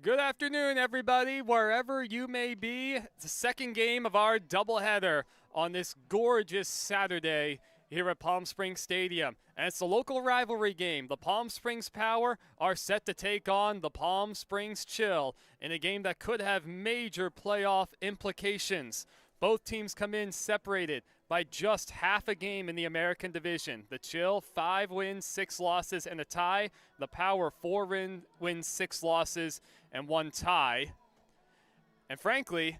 Good afternoon, everybody, wherever you may be. It's the second game of our doubleheader on this gorgeous Saturday here at Palm Springs Stadium. And it's a local rivalry game. The Palm Springs Power are set to take on the Palm Springs Chill in a game that could have major playoff implications. Both teams come in separated by just half a game in the American Division. The Chill, 5 wins, 6 losses, and a tie. The Power, 4 wins, 6 losses, and 1 tie. And frankly,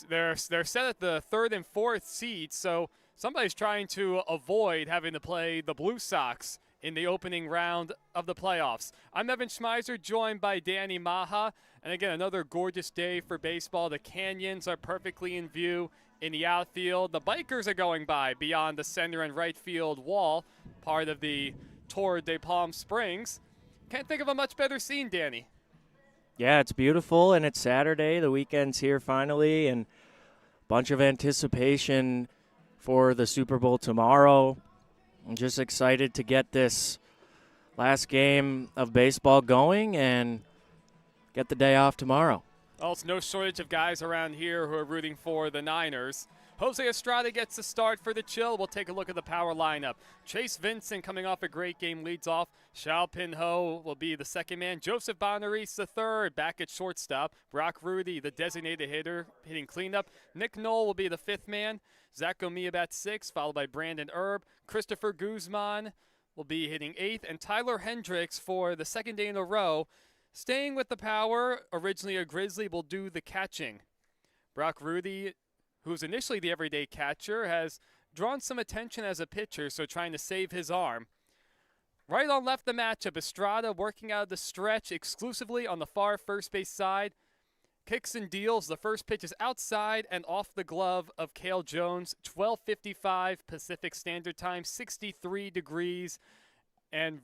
they're set at the 3rd and 4th seed, so somebody's trying to avoid having to play the Blue Sox in the opening round of the playoffs. I'm Evan Schmeizer, joined by Danny Machaj. And again, another gorgeous day for baseball. The canyons are perfectly in view in the outfield. The bikers are going by beyond the center and right field wall, part of the Tour de Palm Springs. Can't think of a much better scene, Danny. Yeah, it's beautiful, and it's Saturday. The weekend's here finally, and a bunch of anticipation for the Super Bowl tomorrow. I'm just excited to get this last game of baseball going and get the day off tomorrow. Well, it's no shortage of guys around here who are rooting for the Niners. Jose Estrada gets the start for the Chill. We'll take a look at the power lineup. Chase Vincent, coming off a great game, leads off. Xiao Pin Ho will be the second man. Joseph Bonaris, the third, back at shortstop. Brock Rudy, the designated hitter, hitting cleanup. Nick Knoll will be the fifth man. Zach Gomia at 6, followed by Brandon Erb. Christopher Guzman will be hitting 8th. And Tyler Hendricks, for the second day in a row, staying with the Power, originally a Grizzly, will do the catching. Brock Rudy, who's initially the everyday catcher, has drawn some attention as a pitcher, so trying to save his arm. Right on left the matchup, Estrada working out of the stretch exclusively on the far first base side. Kicks and deals. The first pitch is outside and off the glove of Cale Jones. 12:55 Pacific Standard Time, 63 degrees, and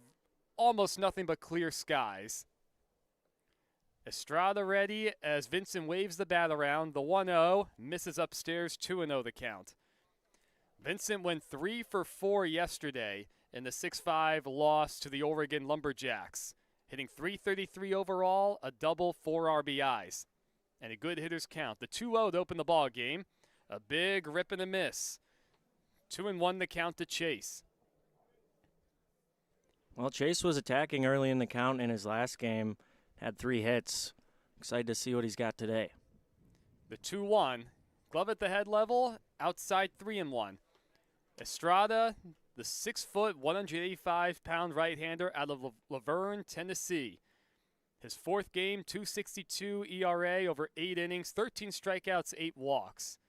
almost nothing but clear skies. Estrada ready as Vincent waves the bat around. The 1-0 misses upstairs, 2-0 the count. Vincent went 3 for 4 yesterday in the 6-5 loss to the Oregon Lumberjacks, hitting .333 overall, a double, 4 RBIs, and a good hitter's count. The 2-0 to open the ball game, a big rip and a miss. 2-1 the count to Chase. Well, Chase was attacking early in the count in his last game. Had 3 hits. Excited to see what he's got today. The 2-1. Glove at the head level, outside 3-1. Estrada, the 6-foot, 185-pound right-hander out of Laverne, Tennessee. His 4th game, .262 ERA over 8 innings, 13 strikeouts, 8 walks.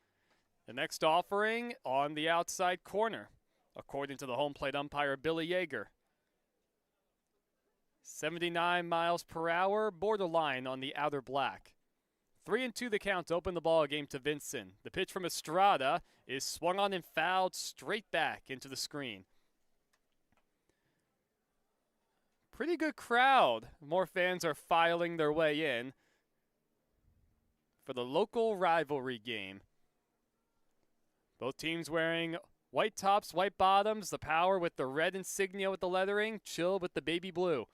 The next offering on the outside corner, according to the home plate umpire, Billy Yeager. 79 miles per hour, borderline on the outer black. 3-2 the count to open the ball game to Vincent. The pitch from Estrada is swung on and fouled straight back into the screen. Pretty good crowd. More fans are filing their way in for the local rivalry game. Both teams wearing white tops, white bottoms. The Power with the red insignia with the lettering. Chill with the baby blue.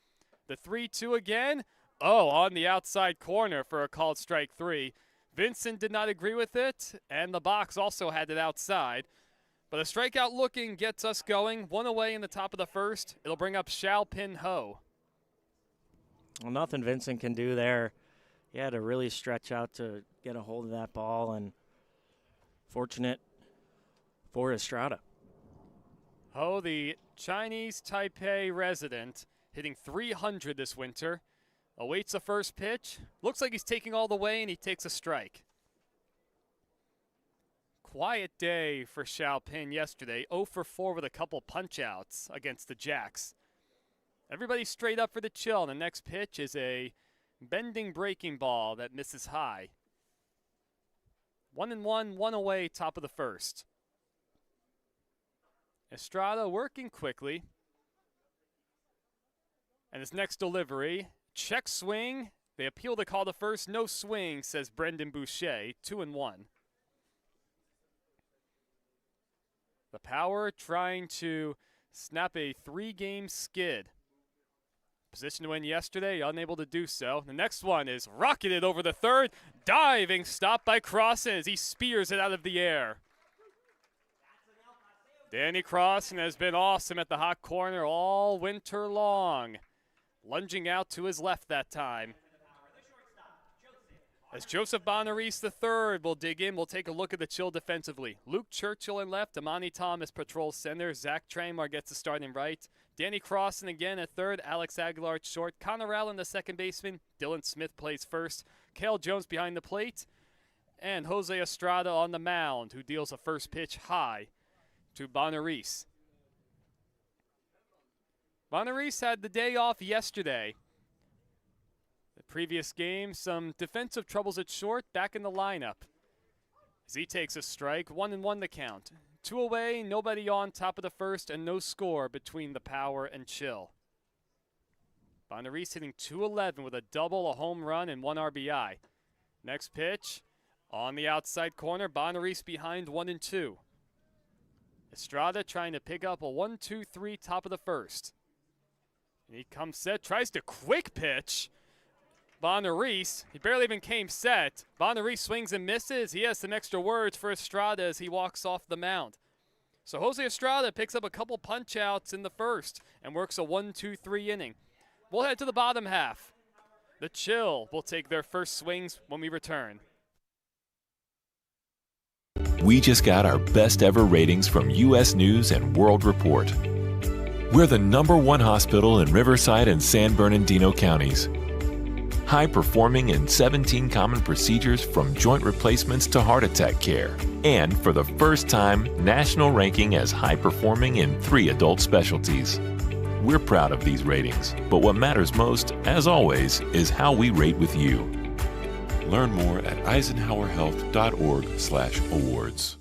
The 3-2 again. Oh, on the outside corner for a called strike 3. Vincent did not agree with it, and the box also had it outside. But a strikeout looking gets us going. 1 away in the top of the first. It'll bring up Xiao Pin Ho. Well, nothing Vincent can do there. He had to really stretch out to get a hold of that ball, and fortunate for Estrada. Ho, the Chinese Taipei resident, hitting .300 this winter, awaits the first pitch. Looks like he's taking all the way, and he takes a strike. Quiet day for Xiao Pin yesterday. 0 for 4 with a couple punch-outs against the Jacks. Everybody straight up for the Chill. The next pitch is a bending breaking ball that misses high. 1-1, 1 away, top of the first. Estrada working quickly. And his next delivery, check swing. They appeal the call to first. No swing, says Brendan Boucher. 2-1. The Power trying to snap a 3-game skid. Position to win yesterday, unable to do so. The next one is rocketed over the third. Diving stop by Crossan as he spears it out of the air. Danny Crossan has been awesome at the hot corner all winter long. Lunging out to his left that time. As Joseph Bonarise III will dig in, we'll take a look at the Chill defensively. Luke Churchill in left, Damani Thomas patrols center, Zach Trangmar gets the start in right. Danny Crossan again at third, Alex Aguilar at short, Connor Allen the second baseman, Dylan Smith plays first, Cale Jones behind the plate, and Jose Estrada on the mound, who deals a first pitch high to Bonarise. Bonarise had the day off yesterday. The previous game, some defensive troubles at short, back in the lineup. As he takes a strike, 1-1 the count. 2 away, nobody on top of the first, and no score between the Power and Chill. Bonarise hitting .211 with a double, a home run, and 1 RBI. Next pitch, on the outside corner, Bonarise behind 1-2. Estrada trying to pick up a 1-2-3 top of the first. And he comes set, tries to quick pitch. Bonarise, he barely even came set. Bonarise swings and misses. He has some extra words for Estrada as he walks off the mound. So Jose Estrada picks up a couple punch outs in the first and works a 1-2-3 inning. We'll head to the bottom half. The Chill will take their first swings when we return. We just got our best ever ratings from U.S. News and World Report. We're the #1 hospital in Riverside and San Bernardino counties. High performing in 17 common procedures from joint replacements to heart attack care. And for the first time, national ranking as high performing in 3 adult specialties. We're proud of these ratings, but what matters most, as always, is how we rate with you. Learn more at eisenhowerhealth.org/awards.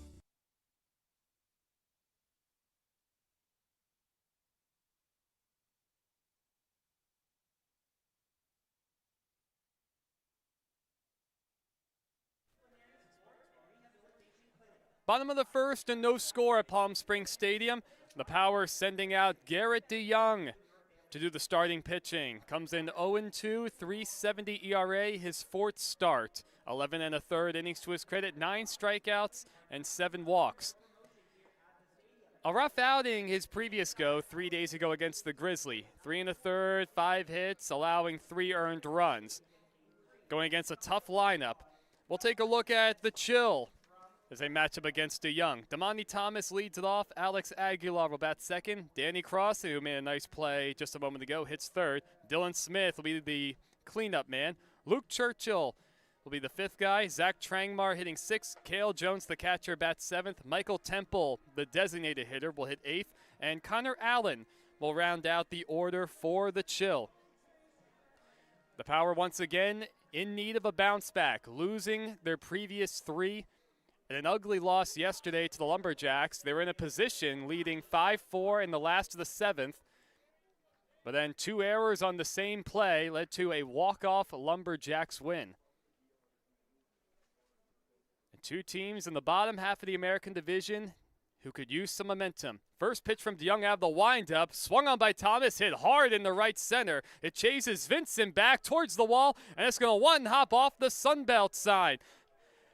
Bottom of the first and no score at Palm Springs Stadium. The Power sending out Garrett DeYoung to do the starting pitching. Comes in 0-2, 3.70 ERA, his 4th start. 11 1/3 innings to his credit, 9 strikeouts and 7 walks. A rough outing his previous go 3 days ago against the Grizzly. 3 1/3, 5 hits, allowing 3 earned runs. Going against a tough lineup. We'll take a look at the Chill as they match up against DeYoung. Damani Thomas leads it off. Alex Aguilar will bat second. Danny Crossan, who made a nice play just a moment ago, hits third. Dylan Smith will be the cleanup man. Luke Churchill will be the 5th guy. Zach Trangmar hitting 6th. Cale Jones, the catcher, bats 7th. Michael Temple, the designated hitter, will hit 8th. And Connor Allen will round out the order for the Chill. The Power once again in need of a bounce back, losing their previous 3. In an ugly loss yesterday to the Lumberjacks, they were in a position leading 5-4 in the last of the 7th. But then 2 errors on the same play led to a walk-off Lumberjacks win. And 2 teams in the bottom half of the American Division who could use some momentum. First pitch from DeYoung out of the windup, swung on by Thomas, hit hard in the right center. It chases Vincent back towards the wall, and it's going to one hop off the Sunbelt side.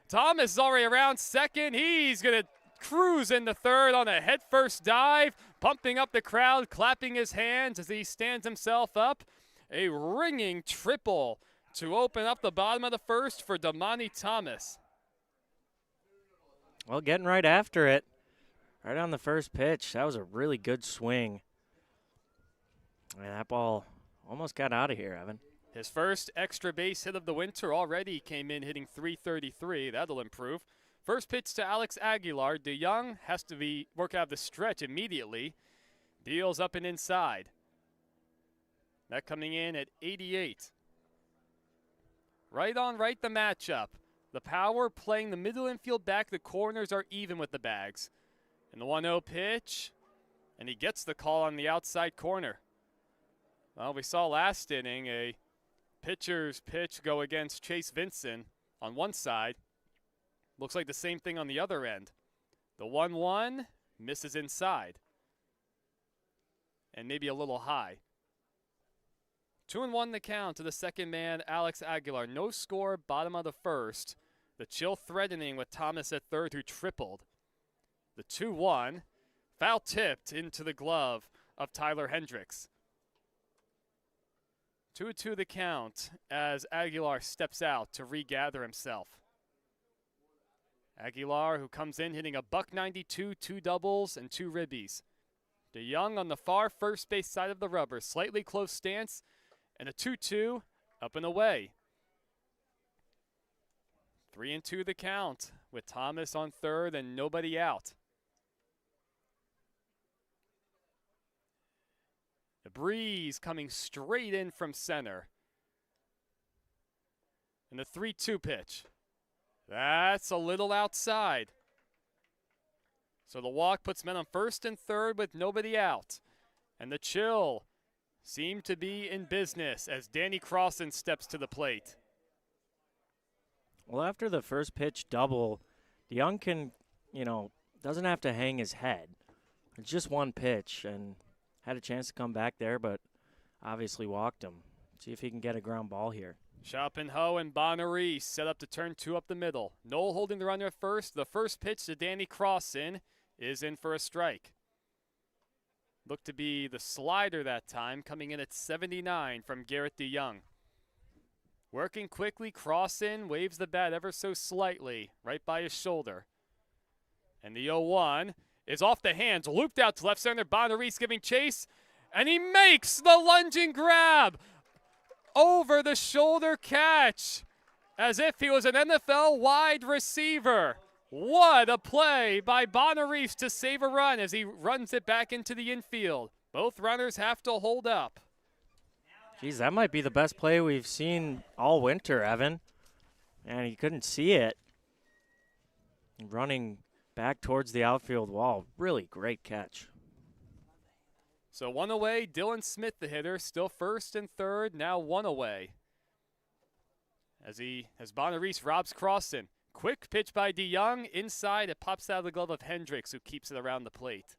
Thomas is already around second. He's going to cruise into third on a headfirst dive, pumping up the crowd, clapping his hands as he stands himself up. A ringing triple to open up the bottom of the first for Damani Thomas. Well, getting right after it, right on the first pitch. That was a really good swing. And that ball almost got out of here, Evan. His first extra base hit of the winter already came in hitting .333. That'll improve. First pitch to Alex Aguilar. DeYoung has to work out the stretch immediately. Deals up and inside. That coming in at 88. Right on right the matchup. The Power playing the middle infield back. The corners are even with the bags. And the 1-0 pitch. And he gets the call on the outside corner. Well, we saw last inning a pitcher's pitch go against Chase Vincent on one side. Looks like the same thing on the other end. The 1-1 misses inside. And maybe a little high. 2-1 the count to the second man, Alex Aguilar. No score, bottom of the first. The chill threatening with Thomas at third, who tripled. The 2-1, foul tipped into the glove of Tyler Hendricks. 2-2 the count as Aguilar steps out to regather himself. Aguilar, who comes in hitting a .92, 2 doubles, and 2 ribbies. DeYoung on the far first base side of the rubber, slightly close stance, and a 2-2 up and away. 3-2 the count with Thomas on third and nobody out. The breeze coming straight in from center. And the 3-2 pitch. That's a little outside. So the walk puts men on first and third with nobody out. And the chill seemed to be in business as Danny Crossan steps to the plate. Well, after the first pitch double, DeYoung can, doesn't have to hang his head. It's just one pitch, and had a chance to come back there, but obviously walked him. See if he can get a ground ball here. Chapin-Ho and Bonnery set up to turn 2 up the middle. Knoll holding the runner at first. The first pitch to Danny Crossan is in for a strike. Looked to be the slider that time, coming in at 79 from Garrett DeYoung. Working quickly, Crossan waves the bat ever so slightly, right by his shoulder. And the 0-1 is off the hands, looped out to left center. Bonnery's giving chase, and he makes the lunging grab. Over the shoulder catch, as if he was an NFL wide receiver. What a play by Bonneries to save a run as he runs it back into the infield. Both runners have to hold up. Geez, that might be the best play we've seen all winter, Evan. And he couldn't see it. Running back towards the outfield wall. Really great catch. So 1 away, Dylan Smith, the hitter, still first and third, now 1 away. As Bonneries robs Crossan. Quick pitch by DeYoung, inside, it pops out of the glove of Hendricks, who keeps it around the plate.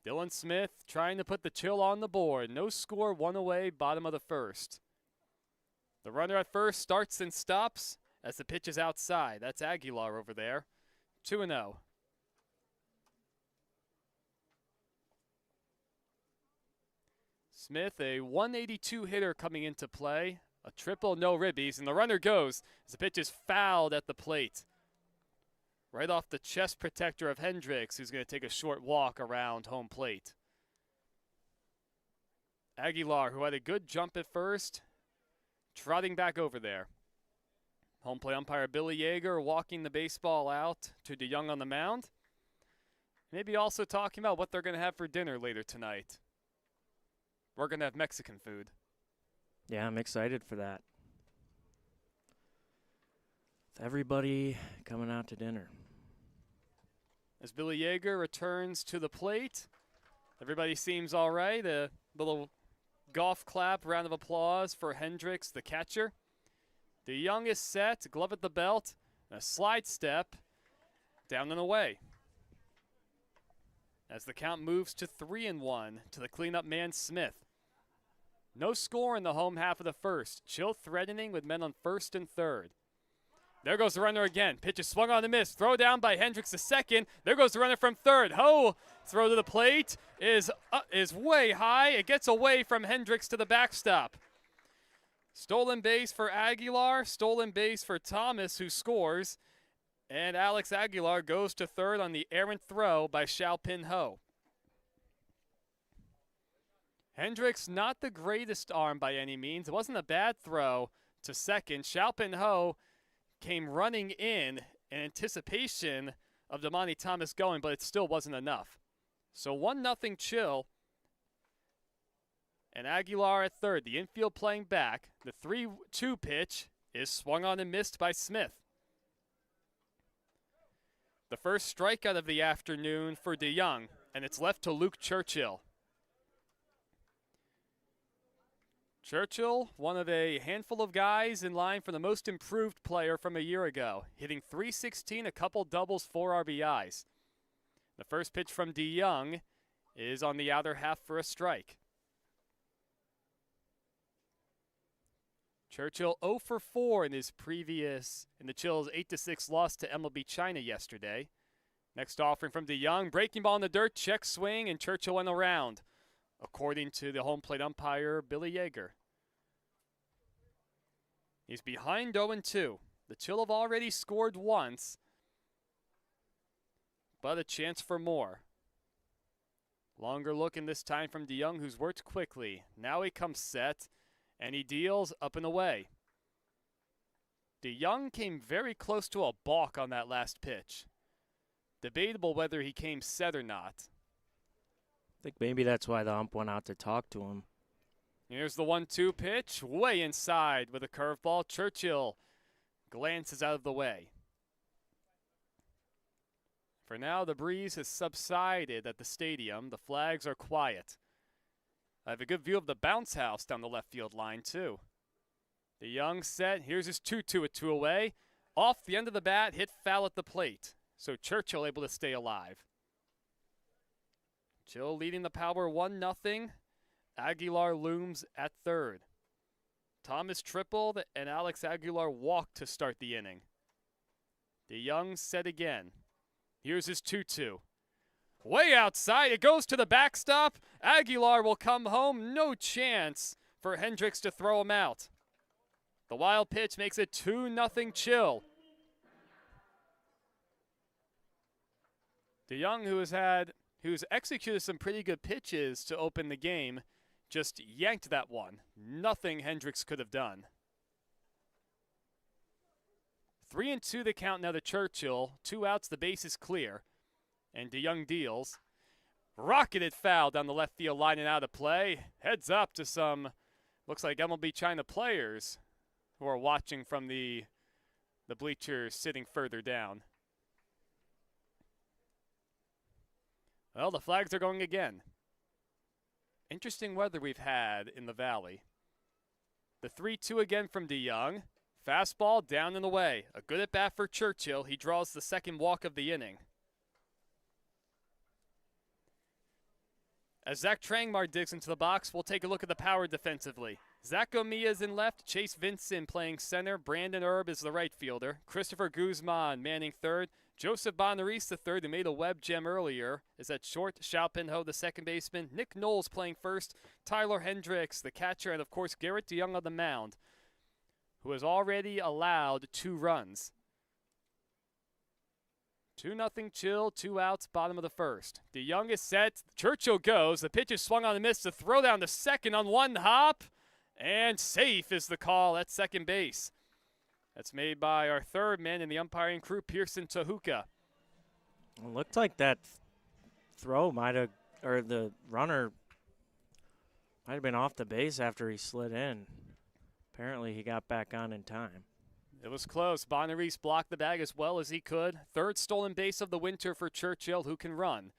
Dylan Smith trying to put the chill on the board. No score, 1 away, bottom of the first. The runner at first starts and stops as the pitch is outside. That's Aguilar over there. 2-0. Smith, a 182 hitter coming into play. A triple, no ribbies, and the runner goes as the pitch is fouled at the plate. Right off the chest protector of Hendricks, who's going to take a short walk around home plate. Aguilar, who had a good jump at first, trotting back over there. Home plate umpire Billy Yeager walking the baseball out to DeYoung on the mound. Maybe also talking about what they're going to have for dinner later tonight. We're going to have Mexican food. Yeah, I'm excited for that. With everybody coming out to dinner. As Billy Yeager returns to the plate, everybody seems all right. A little golf clap, round of applause for Hendricks, the catcher. DeYoung is set, glove at the belt, and a slide step down and away. As the count moves to 3-1 to the cleanup man Smith. No score in the home half of the first. Chill threatening with men on first and third. There goes the runner again. Pitch is swung on and missed. Throw down by Hendricks to second. There goes the runner from third. Ho! Throw to the plate is way high. It gets away from Hendricks to the backstop. Stolen base for Aguilar. Stolen base for Thomas, who scores. And Alex Aguilar goes to third on the errant throw by Chapin-Ho. Hendricks, not the greatest arm by any means. It wasn't a bad throw to second. Chapin-Ho came running in anticipation of Damani Thomas going, but it still wasn't enough. So 1-0 Chill. And Aguilar at third. The infield playing back. The 3-2 pitch is swung on and missed by Smith. The first strikeout of the afternoon for DeYoung, and it's left to Luke Churchill. Churchill, one of a handful of guys in line for the most improved player from a year ago, hitting .316, a couple doubles, 4 RBIs. The first pitch from DeYoung is on the outer half for a strike. Churchill 0 for 4 in the Chills' 8-6 loss to MLB China yesterday. Next offering from DeYoung, breaking ball in the dirt, check swing, and Churchill went around, according to the home plate umpire, Billy Yeager. He's behind 0-2. The Chill have already scored once, but a chance for more. Longer looking this time from DeYoung, who's worked quickly. Now he comes set, and he deals up and away. DeYoung came very close to a balk on that last pitch. Debatable whether he came set or not. I think maybe that's why the ump went out to talk to him. Here's the 1-2 pitch, way inside with a curveball. Churchill glances out of the way. For now, the breeze has subsided at the stadium. The flags are quiet. I have a good view of the bounce house down the left field line, too. DeYoung set. Here's his 2-2 at 2 away. Off the end of the bat, hit foul at the plate. So Churchill able to stay alive. Chill leading the Power 1-0. Aguilar looms at third. Thomas tripled and Alex Aguilar walked to start the inning. DeYoung set again. Here's his 2-2. Way outside, it goes to the backstop. Aguilar will come home. No chance for Hendricks to throw him out. The wild pitch makes it 2-0 Chill. DeYoung, who's executed some pretty good pitches to open the game, just yanked that one. Nothing Hendricks could have done. 3-2 the count now to Churchill. 2 outs, the base is clear. And DeYoung deals. Rocketed foul down the left field line and out of play. Heads up to some, looks like MLB China players who are watching from the bleachers sitting further down. Well, the flags are going again. Interesting weather we've had in the Valley. The 3-2 again from DeYoung. Fastball down and away. A good at-bat for Churchill. He draws the second walk of the inning. As Zach Trangmar digs into the box, we'll take a look at the Power defensively. Zach Gomia is in left, Chase Vincent playing center, Brandon Erb is the right fielder, Christopher Guzman manning third, Joseph Bonaris the third, who made a web gem earlier, is at short, Xiao Pinho the second baseman, Nick Knowles playing first, Tyler Hendricks the catcher, and of course Garrett DeYoung on the mound, who has already allowed 2 runs. 2-0 Chill, 2 outs, bottom of the first. DeYoung is set. Churchill goes. The pitch is swung on a miss to throw down to second on one hop. And safe is the call at second base. That's made by our third man in the umpiring crew, Pearson Tahuka. It looked like that throw or the runner might have been off the base after he slid in. Apparently he got back on in time. It was close. Bonaris blocked the bag as well as he could. Third stolen base of the winter for Churchill, who can run.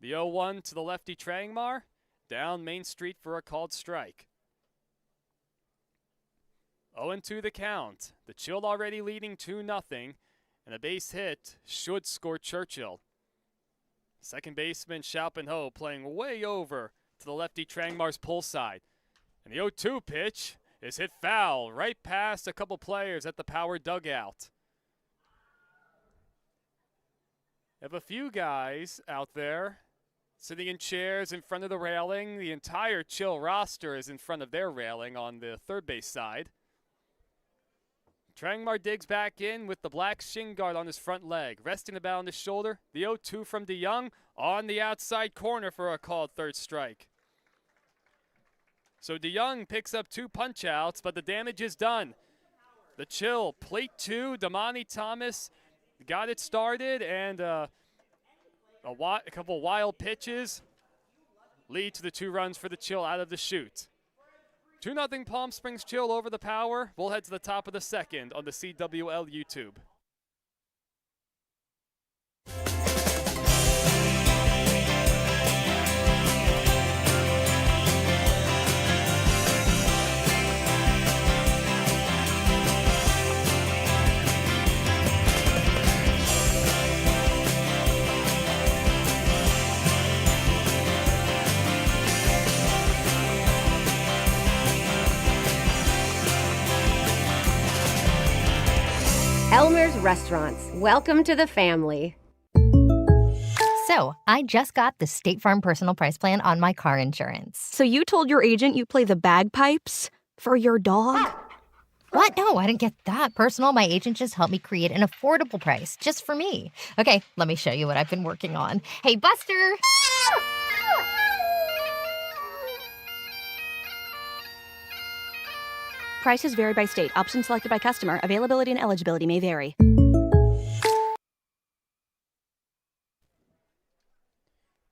The 0-1 to the lefty Trangmar. Down Main Street for a called strike. 0-2 the count. The Chill already leading 2-0. And a base hit should score Churchill. Second baseman Xiao Pinho playing way over to the lefty Trangmar's pull side. And the 0-2 pitch is hit foul right past a couple players at the Power dugout. Have a few guys out there sitting in chairs in front of the railing. The entire Chill roster is in front of their railing on the third base side. Trangmar digs back in with the black shin guard on his front leg, resting the bat on his shoulder. The 0-2 from DeYoung on the outside corner for a called third strike. So DeYoung picks up 2 punch-outs, but the damage is done. The Chill, plate 2, Damani Thomas got it started, and a couple wild pitches lead to the 2 runs for the Chill out of the chute. 2-0 Palm Springs Chill over the Power. We'll head to the top of the second on the CWL YouTube. Elmer's Restaurants. Welcome to the family. So, I just got the State Farm Personal Price Plan on my car insurance. So you told your agent you play the bagpipes for your dog? What? No, I didn't get that personal. My agent just helped me create an affordable price just for me. Okay, let me show you what I've been working on. Hey, Buster! Prices vary by state. Options selected by customer. Availability and eligibility may vary.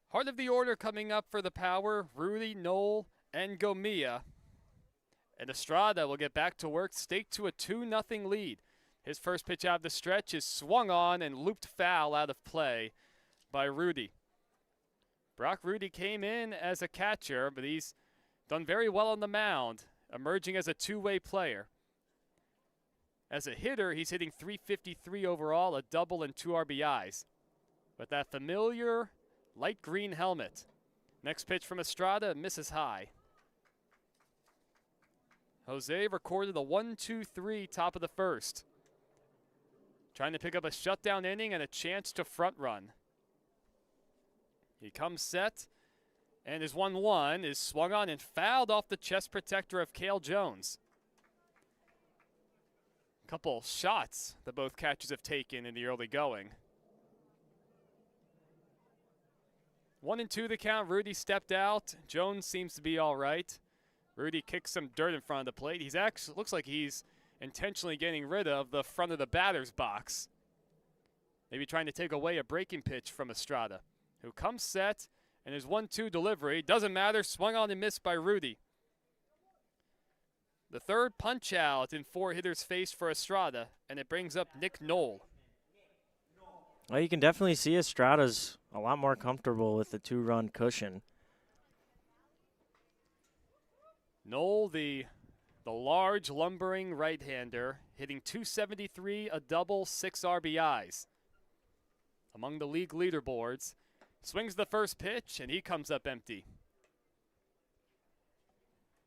Heart of the order coming up for the Power, Rudy, Knoll, and Gomia. And Estrada will get back to work, staked to a 2-0 lead. His first pitch out of the stretch is swung on and looped foul out of play by Rudy. Brock Rudy came in as a catcher, but he's done very well on the mound, emerging as a two-way player. As a hitter, he's hitting .353 overall, a double and 2 RBIs. With that familiar light green helmet. Next pitch from Estrada, misses high. Jose recorded a 1-2-3 top of the first. Trying to pick up a shutdown inning and a chance to front run. He comes set, and his 1-1 is swung on and fouled off the chest protector of Cale Jones. Couple shots that both catchers have taken in the early going. 1-2 the count. Rudy stepped out. Jones seems to be all right. Rudy kicks some dirt in front of the plate. He's actually looks like he's intentionally getting rid of the front of the batter's box. Maybe trying to take away a breaking pitch from Estrada, who comes set, and his 1-2 delivery doesn't matter. Swung on and missed by Rudy. The third punch out in 4 hitters faced for Estrada, and it brings up Nick Knoll. Well, you can definitely see Estrada's a lot more comfortable with the 2-run cushion. Knoll, the large, lumbering right-hander, hitting .273, a double, 6 RBIs. Among the league leaderboards, swings the first pitch, and he comes up empty.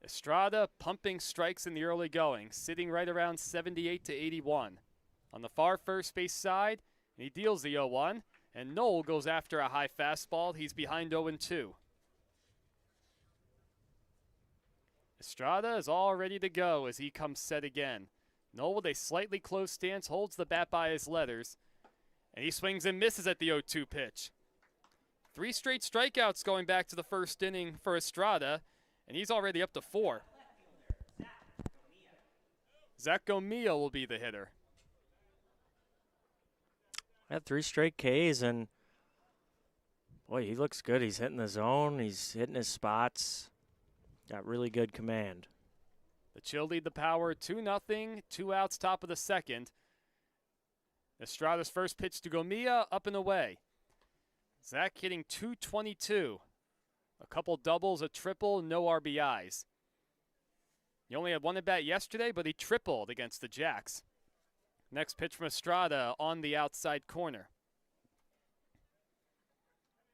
Estrada pumping strikes in the early going, sitting right around 78 to 81. On the far first base side, he deals the 0-1, and Knoll goes after a high fastball. He's behind 0-2. Estrada is all ready to go as he comes set again. Knoll with a slightly closed stance holds the bat by his letters, and he swings and misses at the 0-2 pitch. 3 straight strikeouts going back to the first inning for Estrada, and he's already up to 4. Zach Gomia will be the hitter. Had 3 straight Ks, and boy, he looks good. He's hitting the zone. He's hitting his spots. Got really good command. The Chill lead the Power 2-0, 2 outs top of the second. Estrada's first pitch to Gomia, up and away. Zach hitting .222. A couple doubles, a triple, no RBIs. He only had 1 at bat yesterday, but he tripled against the Jacks. Next pitch from Estrada on the outside corner.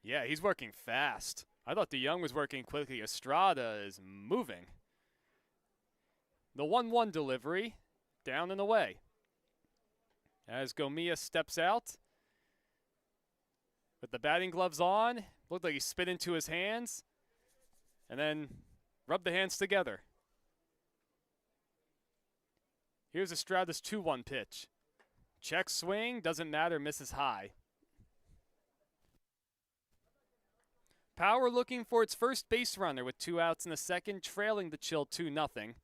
Yeah, he's working fast. I thought DeYoung was working quickly. Estrada is moving. The 1-1 delivery, down and away. As Gomia steps out, with the batting gloves on, looked like he spit into his hands, and then rubbed the hands together. Here's Estrada's 2-1 pitch. Check swing, doesn't matter, misses high. Power looking for its first base runner with 2 outs in the second, trailing the Chill 2-0.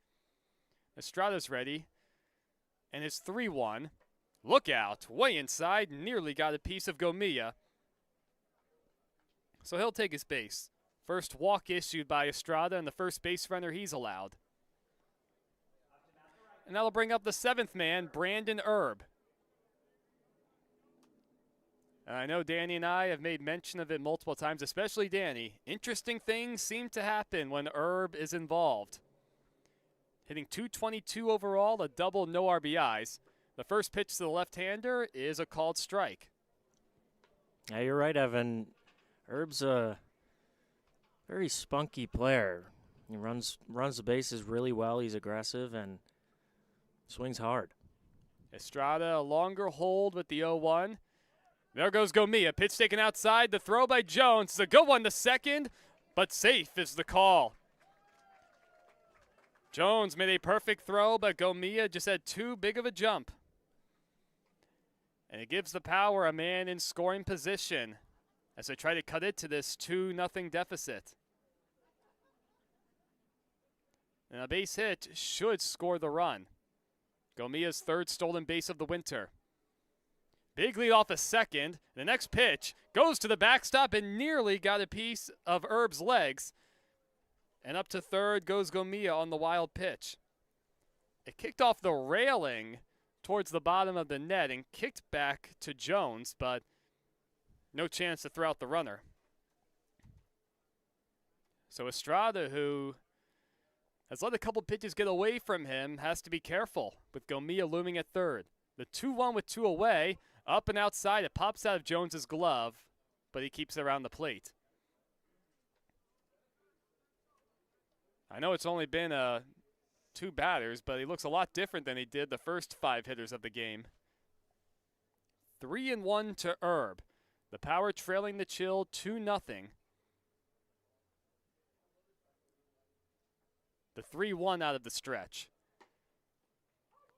Estrada's ready, and his 3-1. Look out, way inside, nearly got a piece of Gomia. So he'll take his base. First walk issued by Estrada, and the first base runner he's allowed. And that'll bring up the 7th man, Brandon Erb. And I know Danny and I have made mention of it multiple times, especially Danny. Interesting things seem to happen when Erb is involved. Hitting .222 overall, a double, no RBIs. The first pitch to the left-hander is a called strike. Yeah, you're right, Evan. Erb's a very spunky player. He runs the bases really well. He's aggressive and swings hard. Estrada, a longer hold with the 0-1. There goes Gomia. Pitch taken outside. The throw by Jones. It's a good one to second, but safe is the call. Jones made a perfect throw, but Gomia just had too big of a jump. And it gives the Power a man in scoring position as they try to cut it to this 2-0 deficit. And a base hit should score the run. Gomia's third stolen base of the winter. Big lead off a second. The next pitch goes to the backstop and nearly got a piece of Herb's legs. And up to third goes Gomia on the wild pitch. It kicked off the railing towards the bottom of the net and kicked back to Jones, but no chance to throw out the runner. So Estrada, who has let a couple pitches get away from him, has to be careful with Gomia looming at third. The 2-1 with 2 away, up and outside. It pops out of Jones's glove, but he keeps it around the plate. I know it's only been 2 batters, but he looks a lot different than he did the first 5 hitters of the game. 3-1 to Herb. The Power trailing the Chill 2-0. The 3-1 out of the stretch.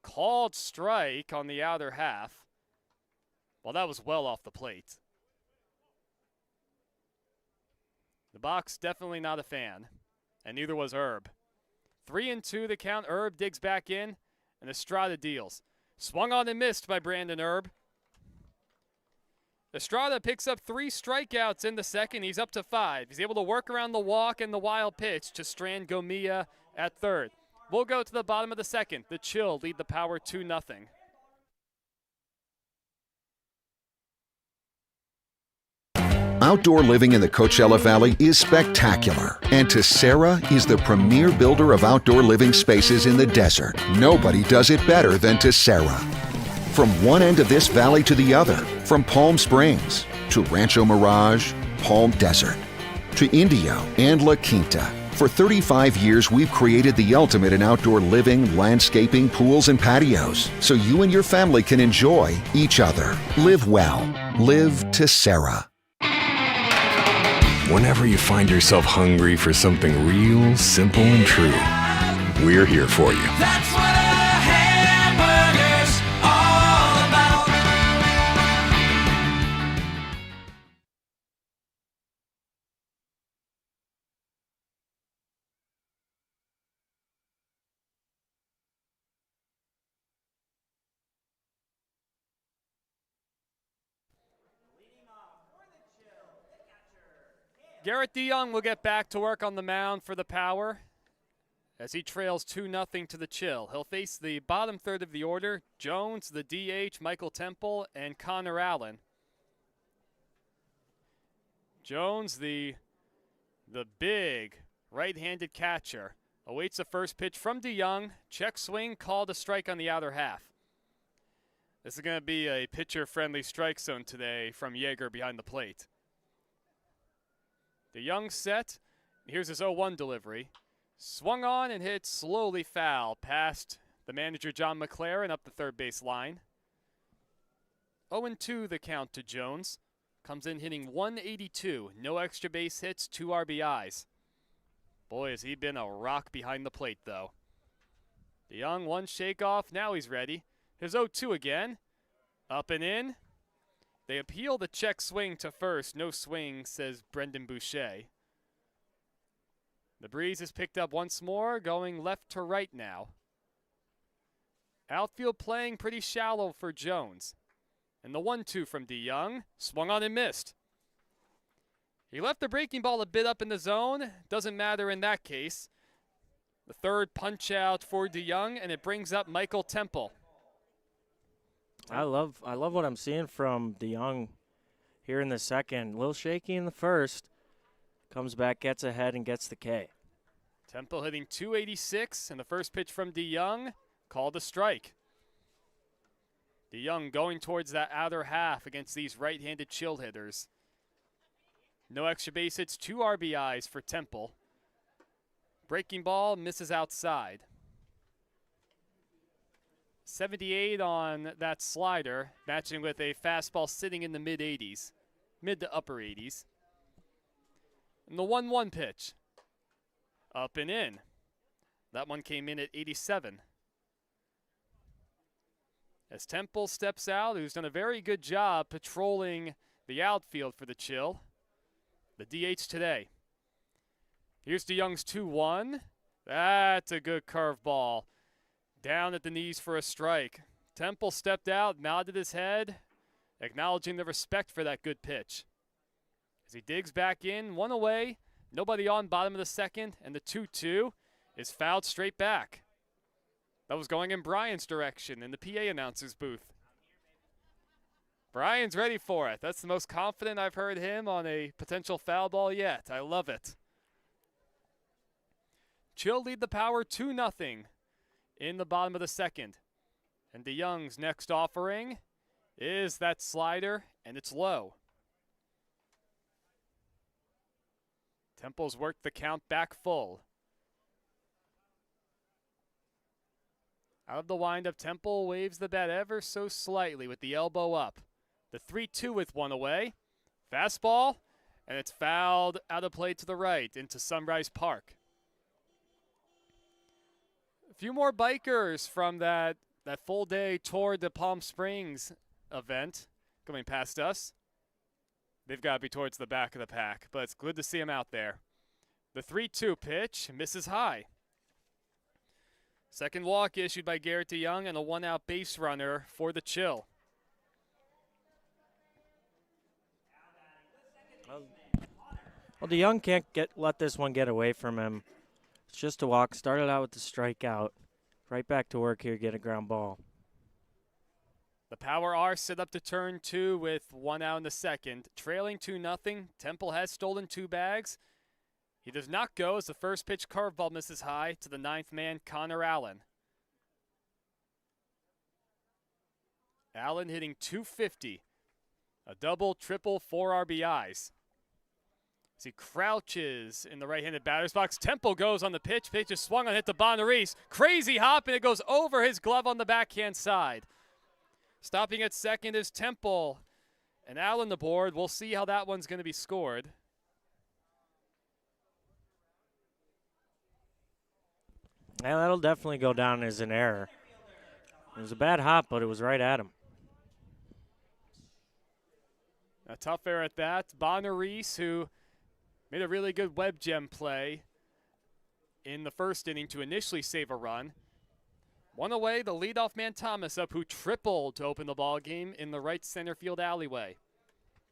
Called strike on the outer half. Well, that was well off the plate. The box definitely not a fan, and neither was Herb. 3-2 the count. Herb digs back in, and Estrada deals. Swung on and missed by Brandon Herb. Estrada picks up 3 strikeouts in the second. He's up to 5. He's able to work around the walk and the wild pitch to strand Gomia at third. We'll go to the bottom of the second. The Chill lead the Power 2-0. Outdoor living in the Coachella Valley is spectacular, and Tessera is the premier builder of outdoor living spaces in the desert. Nobody does it better than Tessera. From one end of this valley to the other, from Palm Springs to Rancho Mirage, Palm Desert, to Indio and La Quinta. For 35 years, we've created the ultimate in outdoor living, landscaping, pools, and patios, so you and your family can enjoy each other. Live well. Live Tessera. Whenever you find yourself hungry for something real, simple, and true, we're here for you. That's what a hamburger's all about. Garrett DeYoung will get back to work on the mound for the Power as he trails 2-0 to the Chill. He'll face the bottom third of the order, Jones, the DH, Michael Temple, and Connor Allen. Jones, the big right-handed catcher, awaits the first pitch from DeYoung. Check swing, called a strike on the outer half. This is going to be a pitcher-friendly strike zone today from Yeager behind the plate. DeYoung set. Here's his 0-1 delivery. Swung on and hit slowly foul past the manager John McLaren up the third base line. 0-2 the count to Jones. Comes in hitting 182. No extra base hits, 2 RBIs. Boy, has he been a rock behind the plate, though. DeYoung, 1 shake-off. Now he's ready. Here's 0-2 again. Up and in. They appeal the check swing to first. No swing, says Brendan Boucher. The breeze is picked up once more, going left to right now. Outfield playing pretty shallow for Jones. And the 1-2 from DeYoung. Swung on and missed. He left the breaking ball a bit up in the zone. Doesn't matter in that case. The third punch out for DeYoung, and it brings up Michael Temple. I love what I'm seeing from DeYoung here in the second. A little shaky in the first. Comes back, gets ahead, and gets the K. Temple hitting 286, and the first pitch from DeYoung called a strike. DeYoung going towards that outer half against these right-handed Chill hitters. No extra base hits, 2 RBIs for Temple. Breaking ball misses outside. 78 on that slider, matching with a fastball sitting in the mid-80s, mid to upper 80s. And the 1-1 pitch. Up and in. That one came in at 87. As Temple steps out, who's done a very good job patrolling the outfield for the Chill. The DH today. Here's DeYoung's 2-1. That's a good curveball. Down at the knees for a strike. Temple stepped out, nodded his head, acknowledging the respect for that good pitch. As he digs back in, one away, nobody on, bottom of the second, and the 2-2 is fouled straight back. That was going in Brian's direction in the PA announcer's booth. Brian's ready for it. That's the most confident I've heard him on a potential foul ball yet. I love it. Chill lead the Power 2-0 in the bottom of the second. And DeYoung's next offering is that slider, and it's low. Temple's worked the count back full. Out of the windup, Temple waves the bat ever so slightly with the elbow up. The 3-2 with one away. Fastball, and it's fouled out of play to the right into Sunrise Park. A few more bikers from that full day Tour de Palm Springs event coming past us. They've got to be towards the back of the pack, but it's good to see them out there. The 3-2 pitch misses high. Second walk issued by Garrett DeYoung and a one-out base runner for the Chill. Well, DeYoung can't let this one get away from him. It's just a walk. Started out with the strikeout. Right back to work here, get a ground ball. The Power are set up to turn 2 with one out in the second. Trailing 2-0. Temple has stolen 2 bags. He does not go as the first pitch curveball misses high to the 9th man, Connor Allen. Allen hitting .250. A double, triple, 4 RBIs. As he crouches in the right-handed batter's box, Temple goes on the pitch. Pitch is swung on, hit to Bonaris. Crazy hop, and it goes over his glove on the backhand side. Stopping at second is Temple. And Allen the board. We'll see how that one's going to be scored. Yeah, that'll definitely go down as an error. It was a bad hop, but it was right at him. A tough error at that. Bonaris, who made a really good web gem play in the first inning to initially save a run. One away, the leadoff man Thomas up, who tripled to open the ball game in the right center field alleyway.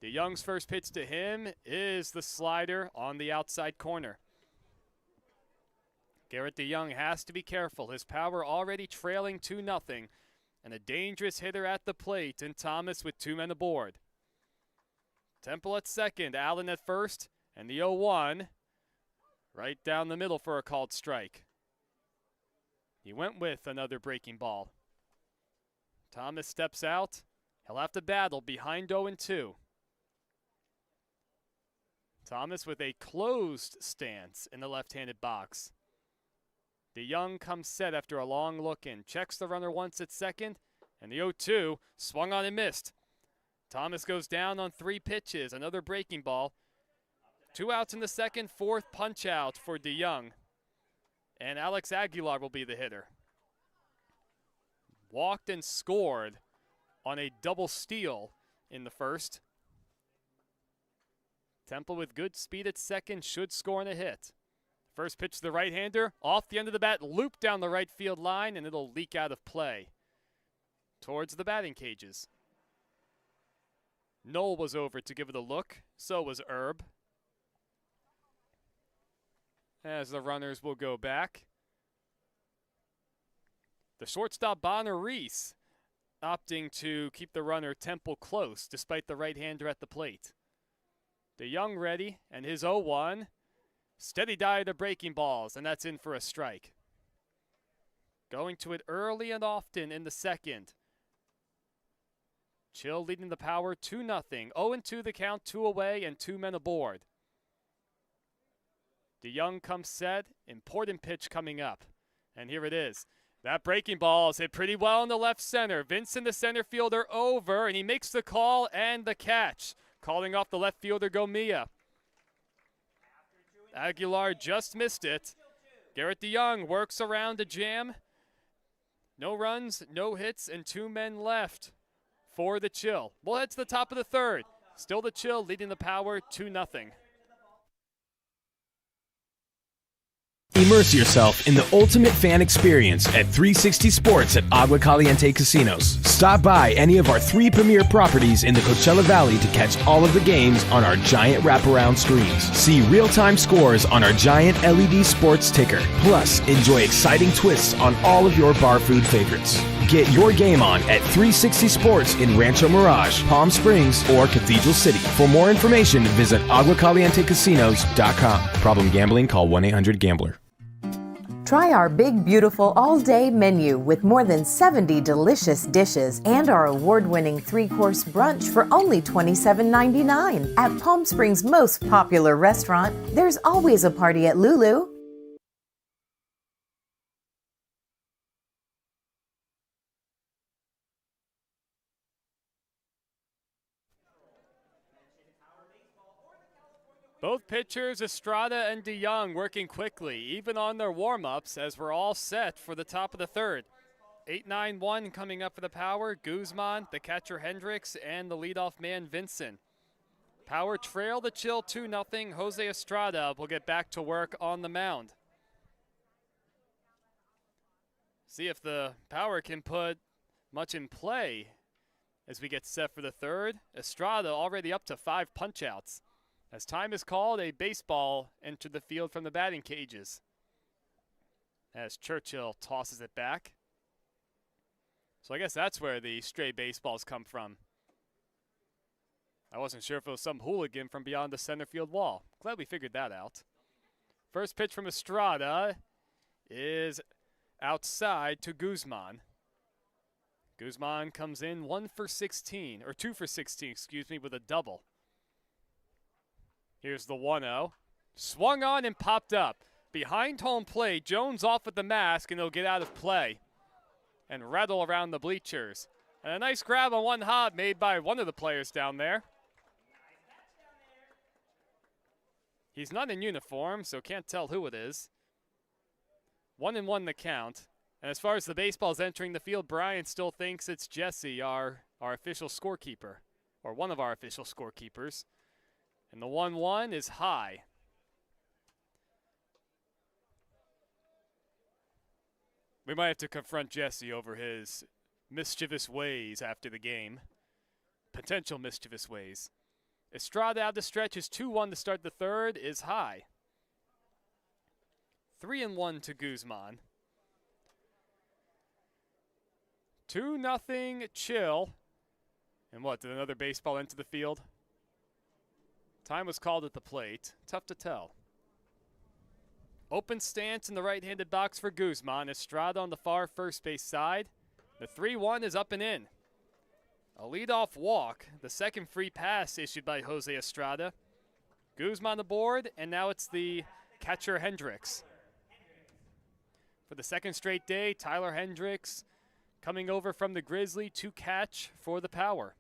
DeYoung's first pitch to him is the slider on the outside corner. Garrett DeYoung has to be careful. His Power already trailing 2-0, and a dangerous hitter at the plate in Thomas with 2 men aboard. Temple at second, Allen at first, and the 0-1 right down the middle for a called strike. He went with another breaking ball. Thomas steps out. He'll have to battle behind 0-2. Thomas with a closed stance in the left-handed box. DeYoung comes set after a long look in. Checks the runner once at second, and the 0-2 swung on and missed. Thomas goes down on 3 pitches, another breaking ball. 2 outs in the second, 4th punch out for DeYoung. And Alex Aguilar will be the hitter. Walked and scored on a double steal in the first. Temple with good speed at second should score on a hit. First pitch to the right-hander, off the end of the bat, loop down the right field line, and it'll leak out of play towards the batting cages. Knoll was over to give it a look, so was Erb. As the runners will go back. The shortstop Bonaris opting to keep the runner Temple close despite the right-hander at the plate. DeYoung ready, and his 0-1. Steady diet of breaking balls, and that's in for a strike. Going to it early and often in the second. Chill leading the Power 2-0. 0-2 the count, 2 away, and 2 men aboard. DeYoung comes set, important pitch coming up. And here it is. That breaking ball is hit pretty well in the left center. Vincent, the center fielder, over, and he makes the call and the catch. Calling off the left fielder, Gomia. Aguilar just missed it. Garrett DeYoung works around the jam. No runs, no hits, and 2 men left for the Chill. We'll head to the top of the third. Still the Chill leading the Power 2-0. Immerse yourself in the ultimate fan experience at 360 Sports at Agua Caliente Casinos. Stop by any of our 3 premier properties in the Coachella Valley to catch all of the games on our giant wraparound screens. See real-time scores on our giant LED sports ticker. Plus, enjoy exciting twists on all of your bar food favorites. Get your game on at 360 Sports in Rancho Mirage, Palm Springs, or Cathedral City. For more information, visit aguacalientecasinos.com. Problem gambling? Call 1-800-GAMBLER. Try our big, beautiful all-day menu with more than 70 delicious dishes and our award-winning 3-course brunch for only $27.99. At Palm Springs' most popular restaurant, there's always a party at Lulu. Both pitchers, Estrada and DeYoung, working quickly, even on their warm-ups, as we're all set for the top of the third. 8-9-1 coming up for the Power. Guzman, the catcher Hendricks, and the leadoff man Vincent. Power trail the Chill 2-0. Jose Estrada will get back to work on the mound. See if the Power can put much in play as we get set for the third. Estrada already up to 5 punch-outs. As time is called, a baseball entered the field from the batting cages. As Churchill tosses it back. So I guess that's where the stray baseballs come from. I wasn't sure if it was some hooligan from beyond the center field wall. Glad we figured that out. First pitch from Estrada is outside to Guzman. Guzman comes in 2 for 16, excuse me, with a double. Here's the 1-0. Swung on and popped up. Behind home plate, Jones off with the mask, and he'll get out of play and rattle around the bleachers. And a nice grab on one hop made by one of the players down there. He's not in uniform, so can't tell who it is. 1-1 the count. And as far as the baseballs entering the field, Brian still thinks it's Jesse, our official scorekeeper, or one of our official scorekeepers. And the 1-1 is high. We might have to confront Jesse over his mischievous ways after the game. Potential mischievous ways. Estrada out the stretch is 2-1 to start the third is high. 3-1 to Guzman. 2-0 Chill. And what, did another baseball enter the field? Time was called at the plate. Tough to tell. Open stance in the right-handed box for Guzman. Estrada on the far first base side. The 3-1 is up and in. A leadoff walk. The second free pass issued by Jose Estrada. Guzman aboard, and now it's the catcher Hendricks. For the second straight day, Tyler Hendricks coming over from the Grizzly to catch for the Power.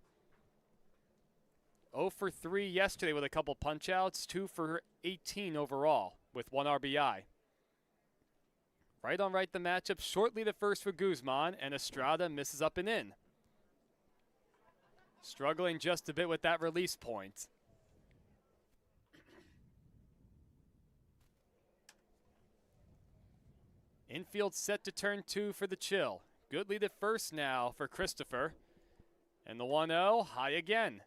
0 for 3 yesterday with a couple punch-outs, 2 for 18 overall with 1 RBI. Right on right the matchup, shortly the first for Guzman, and Estrada misses up and in. Struggling just a bit with that release point. Infield set to turn 2 for the Chill. Good lead at first now for Christopher. And the 1-0, high again.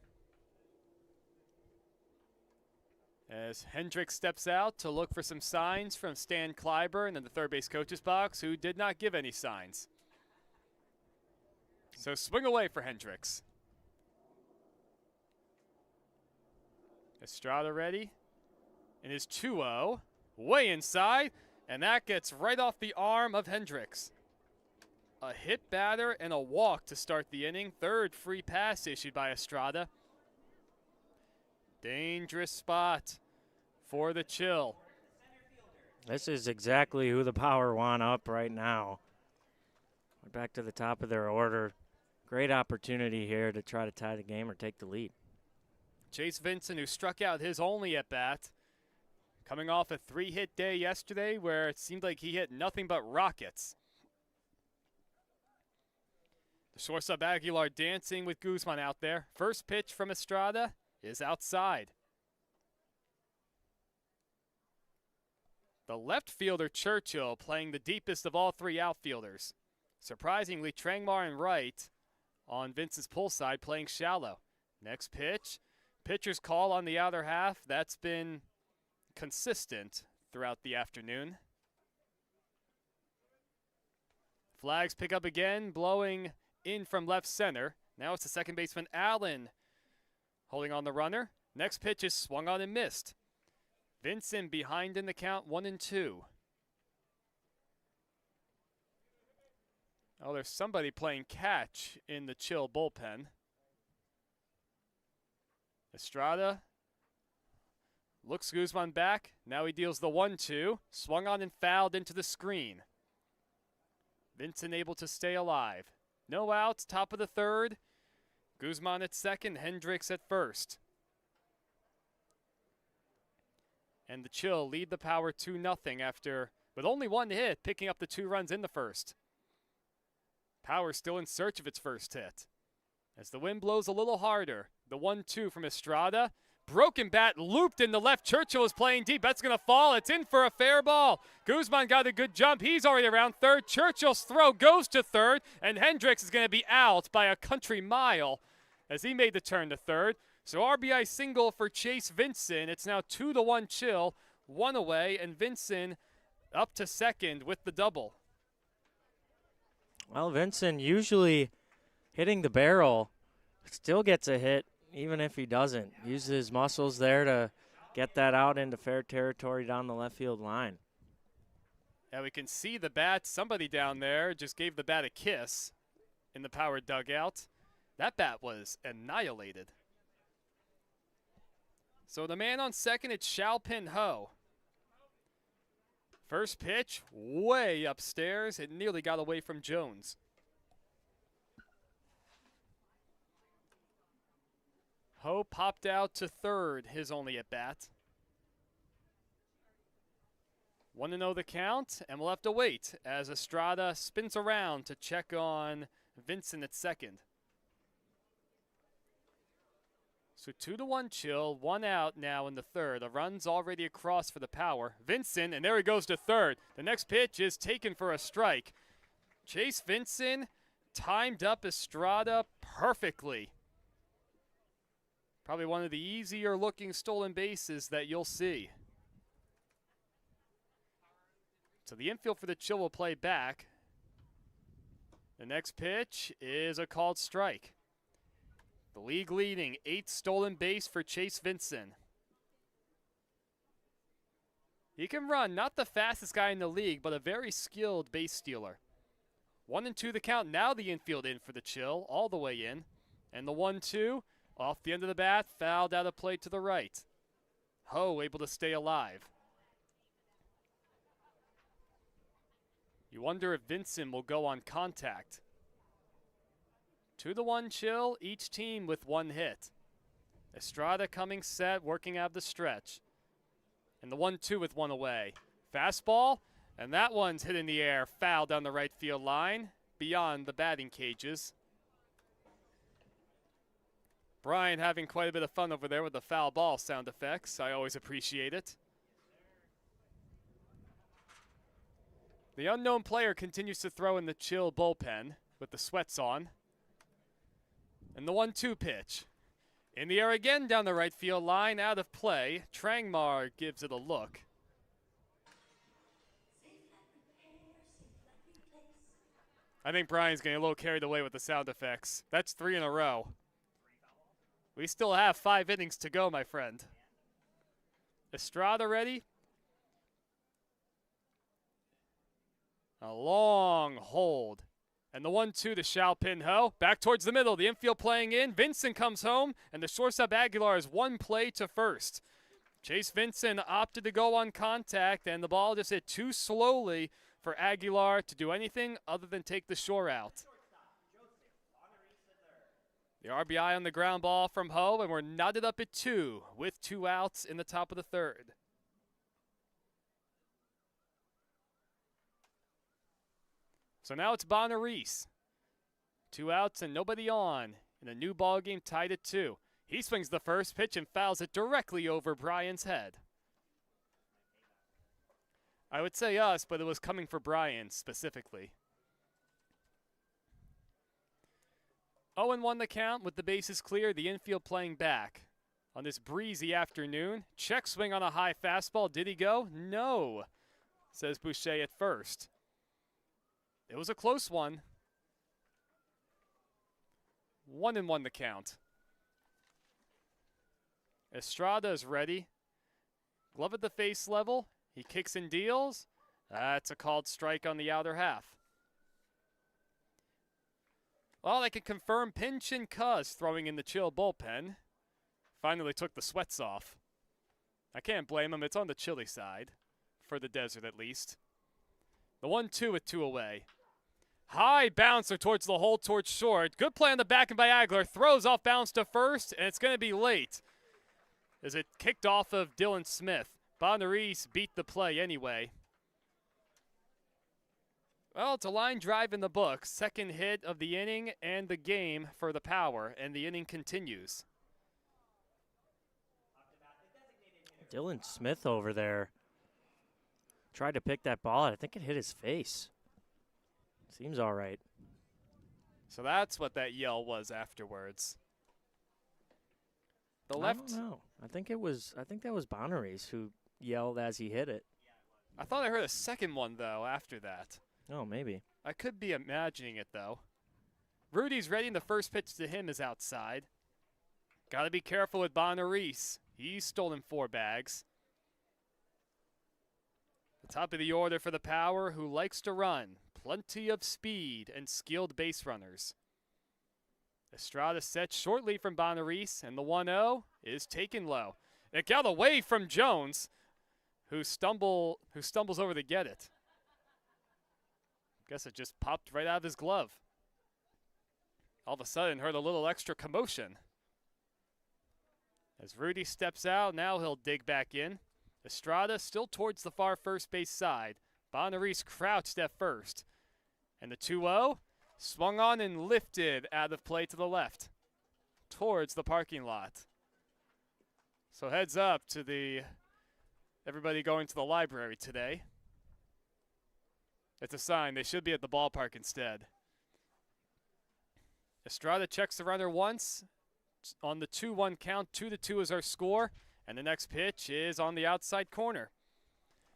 As Hendricks steps out to look for some signs from Stan Clyburn in the third base coach's box, who did not give any signs. So swing away for Hendricks. Estrada ready. And his 2-0, way inside, and that gets right off the arm of Hendricks. A hit batter and a walk to start the inning. Third free pass issued by Estrada. Dangerous spot for the Chill. This is exactly who the Power want up right now. back to the top of their order. Great opportunity here to try to tie the game or take the lead. Chase Vincent, who struck out his only at-bat, coming off a 3-hit day yesterday where it seemed like he hit nothing but rockets. The shortstop Aguilar dancing with Guzman out there. First pitch from Estrada is outside. The left fielder Churchill playing the deepest of all three outfielders. Surprisingly, Trangmar and Wright on Vincent's pull side playing shallow. Next pitch, pitcher's call on the outer half. That's been consistent throughout the afternoon. Flags pick up again, blowing in from left center. Now it's the second baseman Allen holding on the runner. Next pitch is swung on and missed. Vincent behind in the count, 1-2. Oh, there's somebody playing catch in the Chill bullpen. Estrada looks Guzman back. Now he deals the 1-2. Swung on and fouled into the screen. Vincent able to stay alive. No outs, top of the third. Guzman at second, Hendricks at first. And the Chill lead the Power 2-0 after, with only one hit, picking up the 2 runs in the first. Power still in search of its first hit. As the wind blows a little harder, the 1-2 from Estrada. Broken bat looped in the left. Churchill is playing deep. That's going to fall. It's in for a fair ball. Guzman got a good jump. He's already around third. Churchill's throw goes to third, and Hendricks is going to be out by a country mile as he made the turn to third. So RBI single for Chase Vincent. It's now 2-1 Chill, 1 away, and Vincent up to second with the double. Well, Vincent usually hitting the barrel, still gets a hit even if he doesn't. Uses his muscles there to get that out into fair territory down the left field line. And we can see the bat. Somebody down there just gave the bat a kiss in the Power dugout. That bat was annihilated. So the man on second, it's Xiaopin Ho. First pitch, way upstairs. It nearly got away from Jones. Ho popped out to third, his only at bat. 1-0 the count, and we'll have to wait as Estrada spins around to check on Vincent at second. So 2-1 Chill, 1 out now in the third. A run's already across for the Power. Vincent, and there he goes to third. The next pitch is taken for a strike. Chase Vincent timed up Estrada perfectly. Probably one of the easier looking stolen bases that you'll see. So the infield for the Chill will play back. The next pitch is a called strike. The league leading 8th stolen base for Chase Vincent. He can run, not the fastest guy in the league, but a very skilled base stealer. 1-2 the count, now the infield in for the Chill, all the way in. And the 1-2, off the end of the bat, fouled out of play to the right. Ho able to stay alive. You wonder if Vincent will go on contact. 2-1 Chill, each team with 1 hit. Estrada coming set, working out of the stretch. And the 1-2 with 1 away. Fastball, and that one's hit in the air, foul down the right field line, beyond the batting cages. Brian having quite a bit of fun over there with the foul ball sound effects. I always appreciate it. The unknown player continues to throw in the Chill bullpen with the sweats on. And the 1-2 pitch. In the air again down the right field line, out of play. Trangmar gives it a look. I think Brian's getting a little carried away with the sound effects. That's 3 in a row. We still have 5 innings to go, my friend. Estrada ready. A long hold. And the 1-2 to Xiaopin Ho. Back towards the middle. The infield playing in. Vincent comes home. And the shortstop Aguilar is 1 play to first. Chase Vincent opted to go on contact. And the ball just hit too slowly for Aguilar to do anything other than take the shore out. The RBI on the ground ball from Ho, and we're knotted up at 2 with 2 outs in the top of the 3rd. So now it's Bonaris. 2 outs and nobody on in a new ball game tied at 2. He swings the first pitch and fouls it directly over Brian's head. I would say us, but it was coming for Brian specifically. 0-1 the count with the bases clear, the infield playing back. On this breezy afternoon, check swing on a high fastball. Did he go? No, says Boucher at first. It was a close one. 1-1 the count. Estrada is ready. Glove at the face level. He kicks and deals. That's a called strike on the outer half. Well, I can confirm Pinch and Cuz throwing in the chill bullpen. Finally took the sweats off. I can't blame him. It's on the chilly side. For the desert, at least. The 1-2 with 2 away. High bouncer towards the hole, towards short. Good play on the back end by Aguilar. Throws off bounce to first, and it's going to be late. As it kicked off of Dylan Smith. Bonaris beat the play anyway. Well, it's a line drive in the books. Second hit of the inning and the game for the Power, and the inning continues. Dylan Smith over there tried to pick that ball. I think it hit his face. Seems all right. So that's what that yell was afterwards. The left. I don't know. I think that was Bonaris who yelled as he hit it. I thought I heard a second one though after that. Oh, maybe. I could be imagining it though. Rudy's ready, and the first pitch to him is outside. Got to be careful with Bonaris. He's stolen 4 bags. The top of the order for the Power, who likes to run. Plenty of speed and skilled base runners. Estrada set shortly from Bonaris, and the 1-0 is taken low. It got away from Jones, who stumbles over to get it. Guess it just popped right out of his glove. All of a sudden, heard a little extra commotion. As Rudy steps out, now he'll dig back in. Estrada still towards the far first base side. Bonaris crouched at first. And the 2-0 swung on and lifted out of play to the left towards the parking lot. So heads up to everybody going to the library today. It's a sign they should be at the ballpark instead. Estrada checks the runner once. On the 2-1 count, 2-2 is our score. And the next pitch is on the outside corner.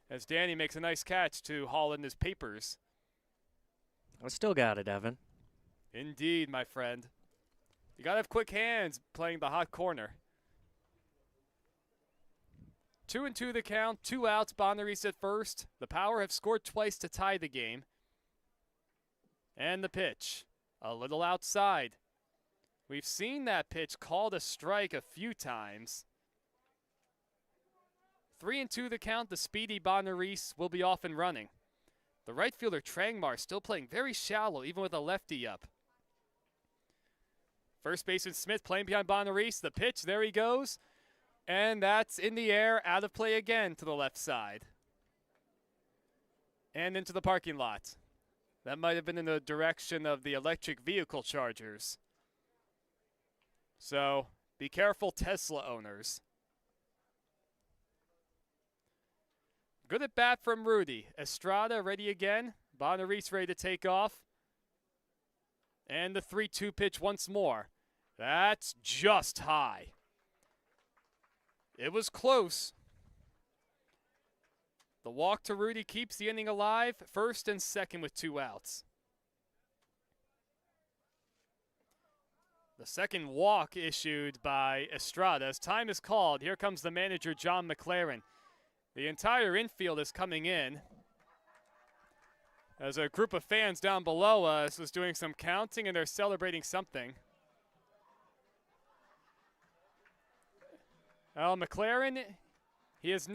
As Danny makes a nice catch to haul in his papers. I still got it, Evan. Indeed, my friend. You got to have quick hands playing the hot corner. 2-2 the count, 2 outs, Bonaris at first. The Power have scored twice to tie the game. And the pitch, a little outside. We've seen that pitch called a strike a few times. 3-2 the count, the speedy Bonaris will be off and running. The right fielder Trangmar still playing very shallow, even with a lefty up. First baseman Smith playing behind Bonaris. The pitch, there he goes. And that's in the air, out of play again to the left side. And into the parking lot. That might have been in the direction of the electric vehicle chargers. So, be careful, Tesla owners. Good at bat from Rudy. Estrada ready again. Bonaris ready to take off. And the 3-2 pitch once more. That's just high. It was close. The walk to Rudy keeps the inning alive. First and second with 2 outs. The second walk issued by Estrada. As time is called, here comes the manager, John McLaren. The entire infield is coming in. As a group of fans down below us was doing some counting, and they're celebrating something. McLaren, he's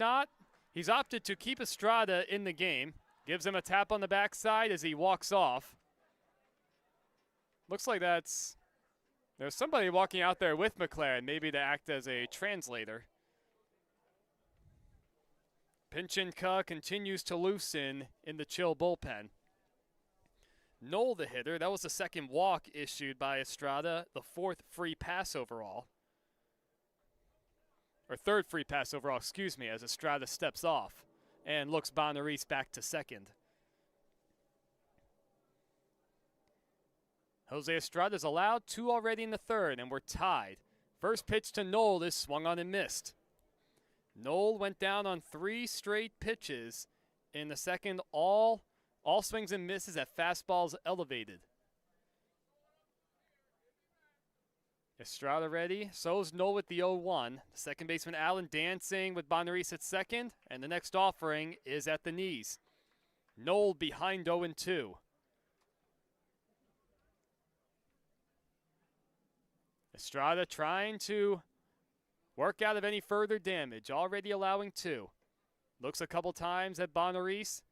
opted to keep Estrada in the game. Gives him a tap on the backside as he walks off. Looks like there's somebody walking out there with McLaren, maybe to act as a translator. Pinchinka continues to loosen in the Chill bullpen. Knoll, the hitter, that was the second walk issued by Estrada, the fourth free pass overall. Or third free pass overall, excuse me, as Estrada steps off and looks Bonaris back to second. Jose Estrada's allowed 2 already in the third, and we're tied. First pitch to Knoll is swung on and missed. Knoll went down on 3 straight pitches. In the second, all swings and misses at fastballs elevated. Estrada ready. So's Knoll with the 0-1. Second baseman Allen dancing with Bonaris at second, and the next offering is at the knees. Knoll behind 0-2. Estrada trying to work out of any further damage, already allowing 2. Looks a couple times at Bonaris,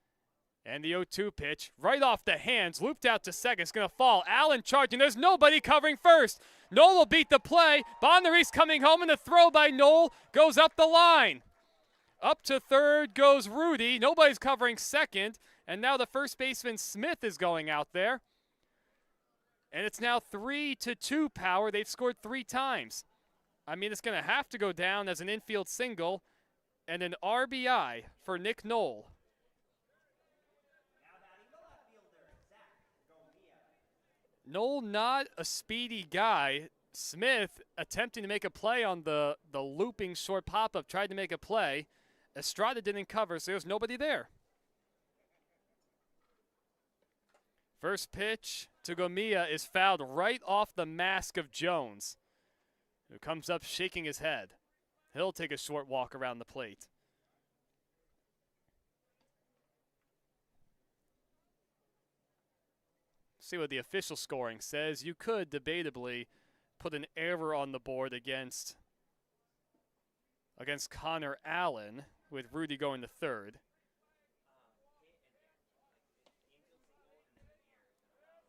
and the 0-2 pitch, right off the hands, looped out to second, it's going to fall. Allen charging, there's nobody covering first. Knoll will beat the play. Bonaris coming home, and the throw by Knoll goes up the line. Up to third goes Rudy, nobody's covering second, and now the first baseman Smith is going out there. And it's now 3-2 Power. They've scored 3 times. I mean, it's going to have to go down as an infield single and an RBI for Nick Knoll. Knoll not a speedy guy. Smith attempting to make a play on the looping short pop-up, tried to make a play. Estrada didn't cover, so there's nobody there. First pitch to Gomia is fouled right off the mask of Jones, who comes up shaking his head. He'll take a short walk around the plate. See what the official scoring says. You could debatably put an error on the board against Connor Allen with Rudy going to third.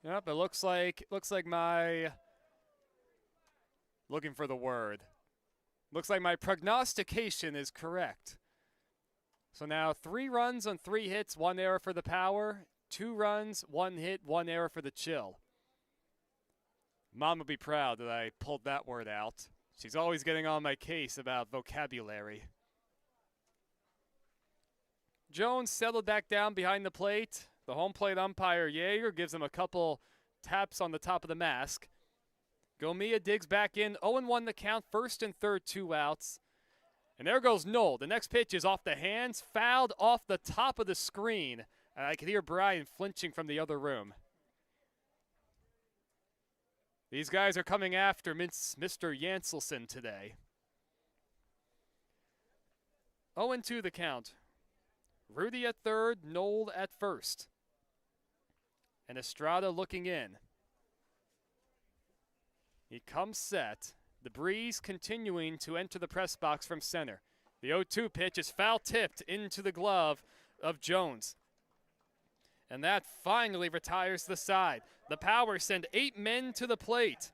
Yep, it looks like my looking for the word. Looks like my prognostication is correct. So now 3 runs on 3 hits, 1 error for the Power, 2 runs, 1 hit, 1 error for the Chill. Mom would be proud that I pulled that word out. She's always getting on my case about vocabulary. Jones settled back down behind the plate. The home plate umpire, Yeager, gives him a couple taps on the top of the mask. Gomia digs back in, 0-1 the count, first and third, 2 outs. And there goes Knoll. The next pitch is off the hands, fouled off the top of the screen. And I could hear Brian flinching from the other room. These guys are coming after Mr. Janselson today. 0-2 the count. Rudy at third, Knoll at first. And Estrada looking in. He comes set. The breeze continuing to enter the press box from center. The 0-2 pitch is foul tipped into the glove of Jones. And that finally retires the side. The Power send 8 men to the plate.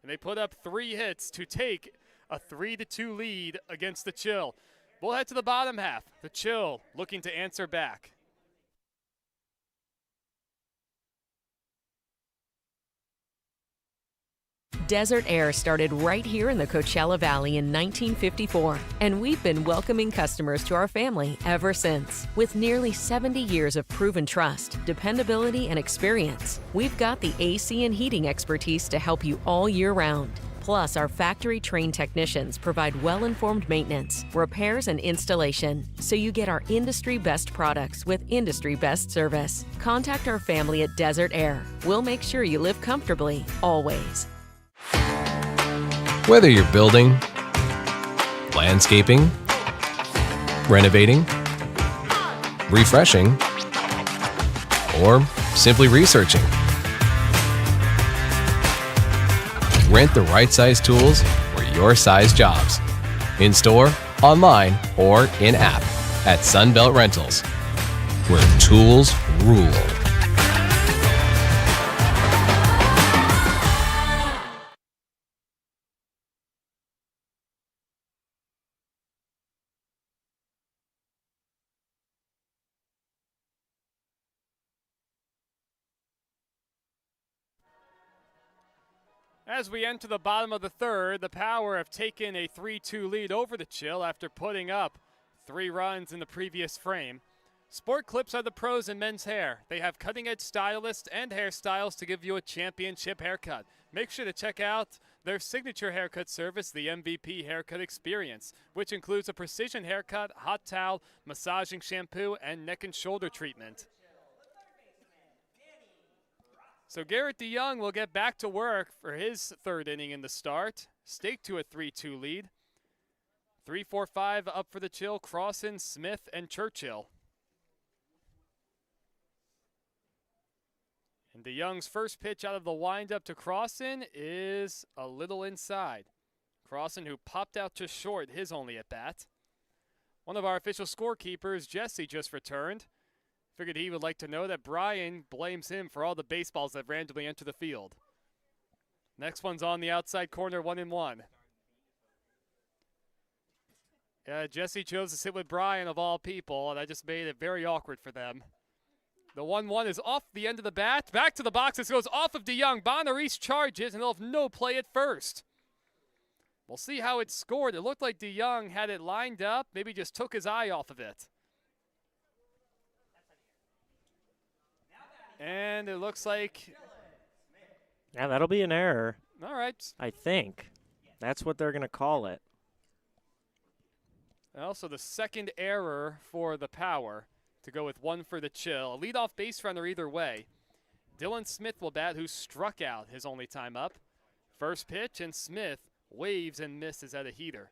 And they put up 3 hits to take a 3-2 lead against the Chill. We'll head to the bottom half. The Chill looking to answer back. Desert Air started right here in the Coachella Valley in 1954, and we've been welcoming customers to our family ever since. With nearly 70 years of proven trust, dependability, and experience, we've got the AC and heating expertise to help you all year round. Plus, our factory-trained technicians provide well-informed maintenance, repairs, and installation, so you get our industry-best products with industry-best service. Contact our family at Desert Air. We'll make sure you live comfortably, always. Whether you're building, landscaping, renovating, refreshing, or simply researching, rent the right size tools for your size jobs. In store, online, or in app at Sunbelt Rentals. where tools rule. As we enter the bottom of the third, the Power have taken a 3-2 lead over the Chill after putting up 3 runs in the previous frame. Sport Clips are the pros in men's hair. They have cutting-edge stylists and hairstyles to give you a championship haircut. Make sure to check out their signature haircut service, the MVP Haircut Experience, which includes a precision haircut, hot towel, massaging shampoo, and neck and shoulder treatment. So Garrett DeYoung will get back to work for his third inning in the start. Stake to a 3-2 lead. 3-4-5 up for the Chill, Crossan, Smith, and Churchill. And DeYoung's first pitch out of the windup to Crossan is a little inside. Crossan, who popped out just short his only at bat. One of our official scorekeepers, Jesse, just returned. Figured he would like to know that Brian blames him for all the baseballs that randomly enter the field. Next one's on the outside corner, 1-1. Yeah, Jesse chose to sit with Brian of all people, and I just made it very awkward for them. The 1-1 is off the end of the bat. Back to the box. This goes off of DeYoung. Bonaris charges, and they'll have no play at first. We'll see how it's scored. It looked like DeYoung had it lined up, maybe just took his eye off of it. And it looks like... Yeah, that'll be an error. All right. I think. That's what they're going to call it. Also, the second error for the Power to go with 1 for the Chill. A leadoff base runner either way. Dylan Smith will bat, who struck out his only time up. First pitch, and Smith waves and misses at a heater.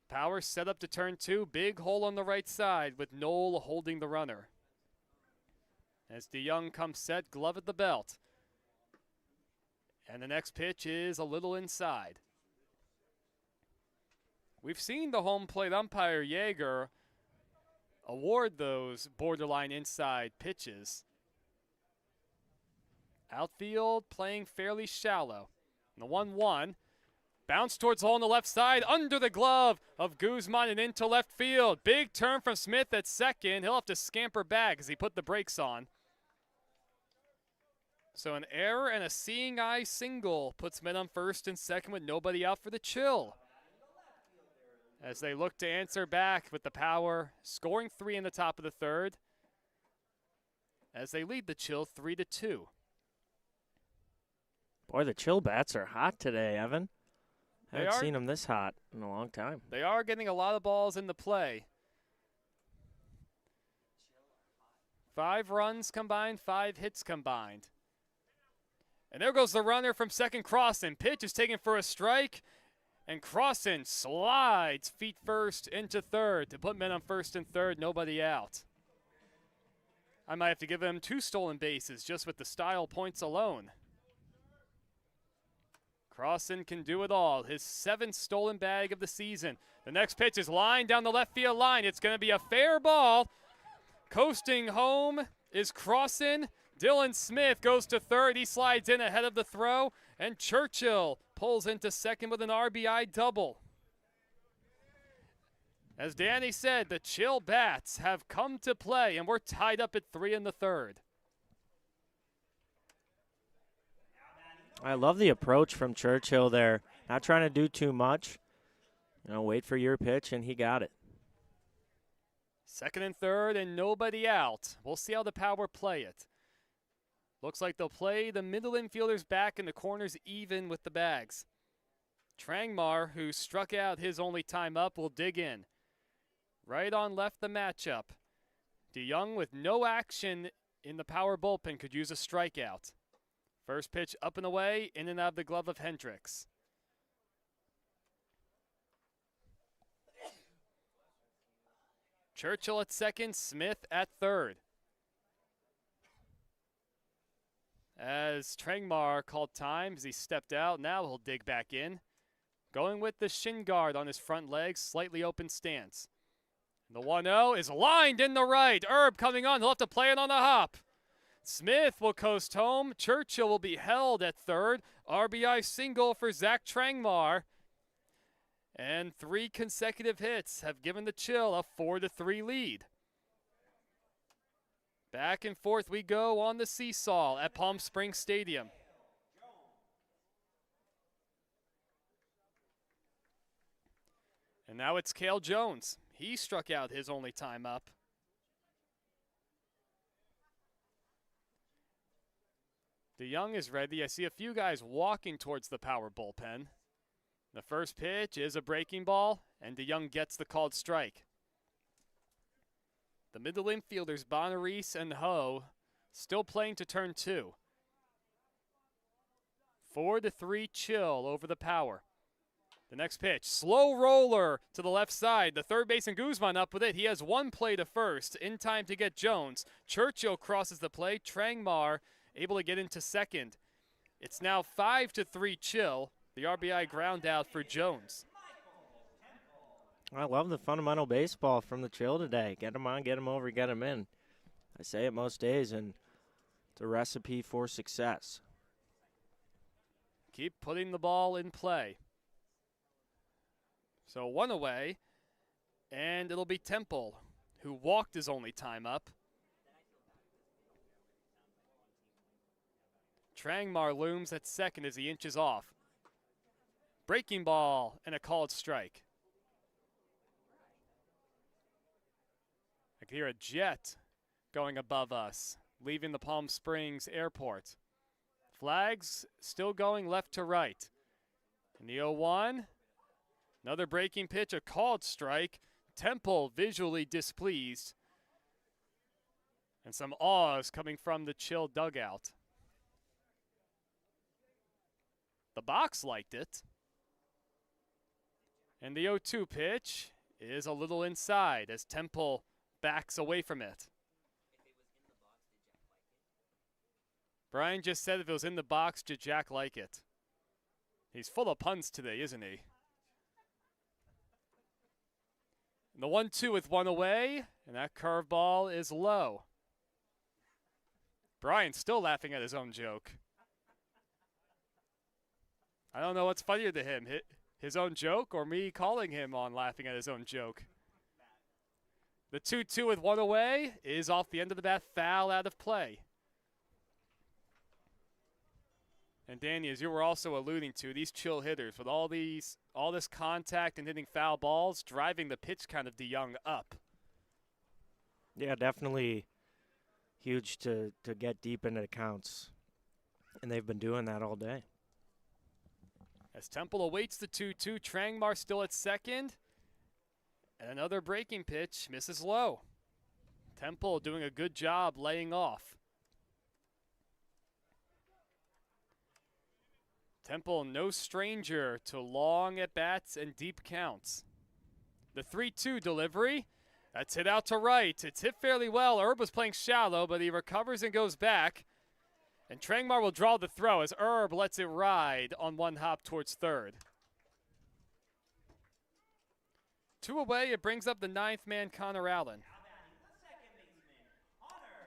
Power set up to turn 2. Big hole on the right side with Knoll holding the runner. As DeYoung comes set, glove at the belt. And the next pitch is a little inside. We've seen the home plate umpire, Yeager, award those borderline inside pitches. Outfield playing fairly shallow. And the 1-1. Bounce towards the hole on the left side, under the glove of Guzman and into left field. Big turn from Smith at second. He'll have to scamper back as he put the brakes on. So an error and a seeing eye single puts men on first and second with nobody out for the Chill. As they look to answer back with the Power scoring 3 in the top of the third. As they lead the Chill 3-2. Boy, the Chill bats are hot today, Evan. I haven't seen them this hot in a long time. They are getting a lot of balls into play. 5 runs combined, 5 hits combined. And there goes the runner from second, Crossan. Pitch is taken for a strike, and Crossan slides feet first into third to put men on first and third, nobody out. I might have to give him 2 stolen bases just with the style points alone. Crossan can do it all. His 7th stolen bag of the season. The next pitch is lined down the left field line. It's going to be a fair ball. Coasting home is Crossan. Dylan Smith goes to third. He slides in ahead of the throw. And Churchill pulls into second with an RBI double. As Danny said, the Chill bats have come to play, and we're tied up at 3 in the third. I love the approach from Churchill there. Not trying to do too much. Wait for your pitch, and he got it. Second and third, and nobody out. We'll see how the Power play it. Looks like they'll play the middle infielders back and the corners even with the bags. Trangmar, who struck out his only time up, will dig in. Right on left the matchup. DeYoung with no action in the Power bullpen could use a strikeout. First pitch up and away, in and out of the glove of Hendricks. Churchill at second, Smith at third. As Trangmar called time as he stepped out, now he'll dig back in. going with the shin guard on his front legs, slightly open stance. The 1-0 is lined in the right. Erb coming on. He'll have to play it on the hop. Smith will coast home. Churchill will be held at third. RBI single for Zach Trangmar. And 3 consecutive hits have given the Chill a 4-3 lead. Back and forth we go on the seesaw at Palm Springs Stadium. And now it's Cale Jones. He struck out his only time up. DeYoung is ready. I see a few guys walking towards the power bullpen. The first pitch is a breaking ball, and DeYoung gets the called strike. The middle infielders, Bonarise and Ho, still playing to turn 2. 4-3 Chill over the power. The next pitch, slow roller to the left side. The third baseman Guzman up with it. He has 1 play to first, in time to get Jones. Churchill crosses the plate. Trangmar able to get into second. It's now 5-3 Chill. The RBI ground out for Jones. I love the fundamental baseball from the Chill today. Get them on, get them over, get them in. I say it most days, and it's a recipe for success. Keep putting the ball in play. So 1 away, and it'll be Temple, who walked his only time up. Trangmar looms at second as he inches off. Breaking ball and a called strike. I can hear a jet going above us, leaving the Palm Springs airport. Flags still going left to right. In the 0-1, another breaking pitch, a called strike. Temple visually displeased. And some awes coming from the Chill dugout. The box liked it. And the 0-2 pitch is a little inside as Temple backs away from it. Brian just said if it was in the box, did Jack like it? He's full of puns today, isn't he? And the 1-2 with 1 away, and that curveball is low. Brian's still laughing at his own joke. I don't know what's funnier to him, his own joke or me calling him on laughing at his own joke. The 2-2 with 1 away is off the end of the bat, foul out of play. And Danny, as you were also alluding to, these Chill hitters with all this contact and hitting foul balls, driving the pitch count of DeYoung up. Yeah, definitely huge to get deep into the counts. And they've been doing that all day. As Temple awaits the 2-2, Trangmar still at second. And another breaking pitch misses low. Temple doing a good job laying off. Temple no stranger to long at-bats and deep counts. The 3-2 delivery, that's hit out to right. It's hit fairly well. Erb was playing shallow, but he recovers and goes back. And Trangmar will draw the throw as Erb lets it ride on 1 hop towards third. 2 away, it brings up the 9th man, Connor Allen.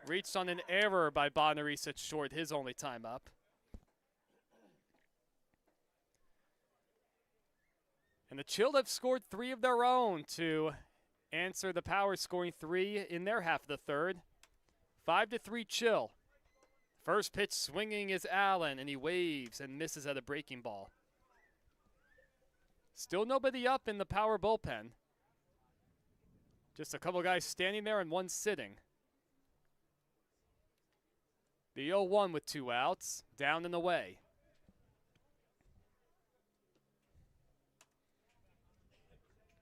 Reached on an error by Bonarise at short, his only time up. And the Chill have scored 3 of their own to answer the Power scoring 3 in their half of the third. 5-3 Chill. First pitch swinging is Allen, and he waves and misses at a breaking ball. Still nobody up in the Power bullpen. Just a couple guys standing there and 1 sitting. The 0-1 with 2 outs, down and away.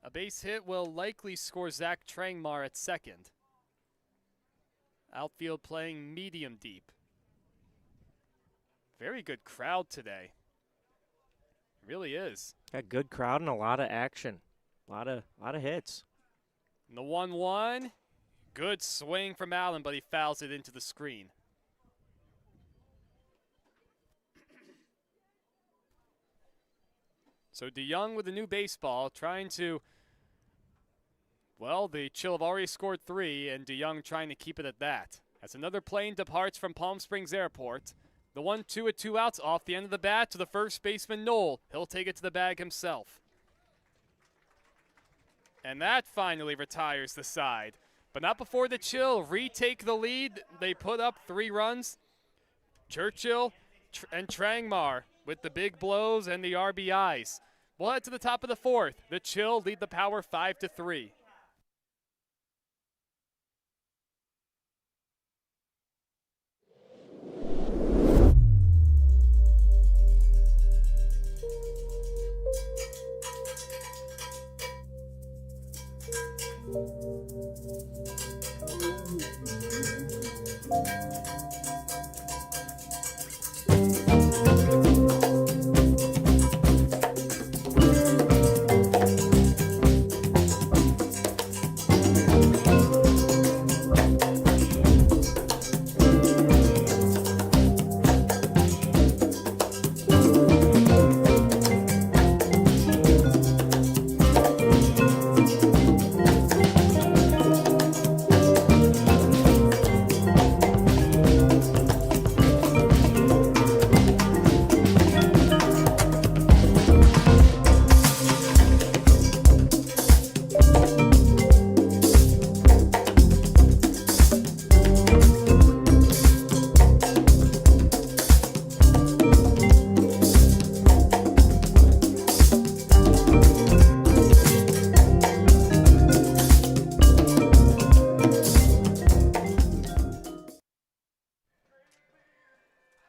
A base hit will likely score Zach Trangmar at second. Outfield playing medium deep. Very good crowd today. It really is. A good crowd and a lot of action. A lot of hits. And the 1-1, good swing from Allen, but he fouls it into the screen. So DeYoung with a new baseball trying to, well, the Chill have already scored 3, and DeYoung trying to keep it at that. As another plane departs from Palm Springs Airport. The 1-2 with 2 outs off the end of the bat to the first baseman, Knoll. He'll take it to the bag himself. And that finally retires the side. But not before the Chill retake the lead. They put up 3 runs. Churchill and Trangmar with the big blows and the RBIs. We'll head to the top of the 4th. The Chill lead the Power 5-3.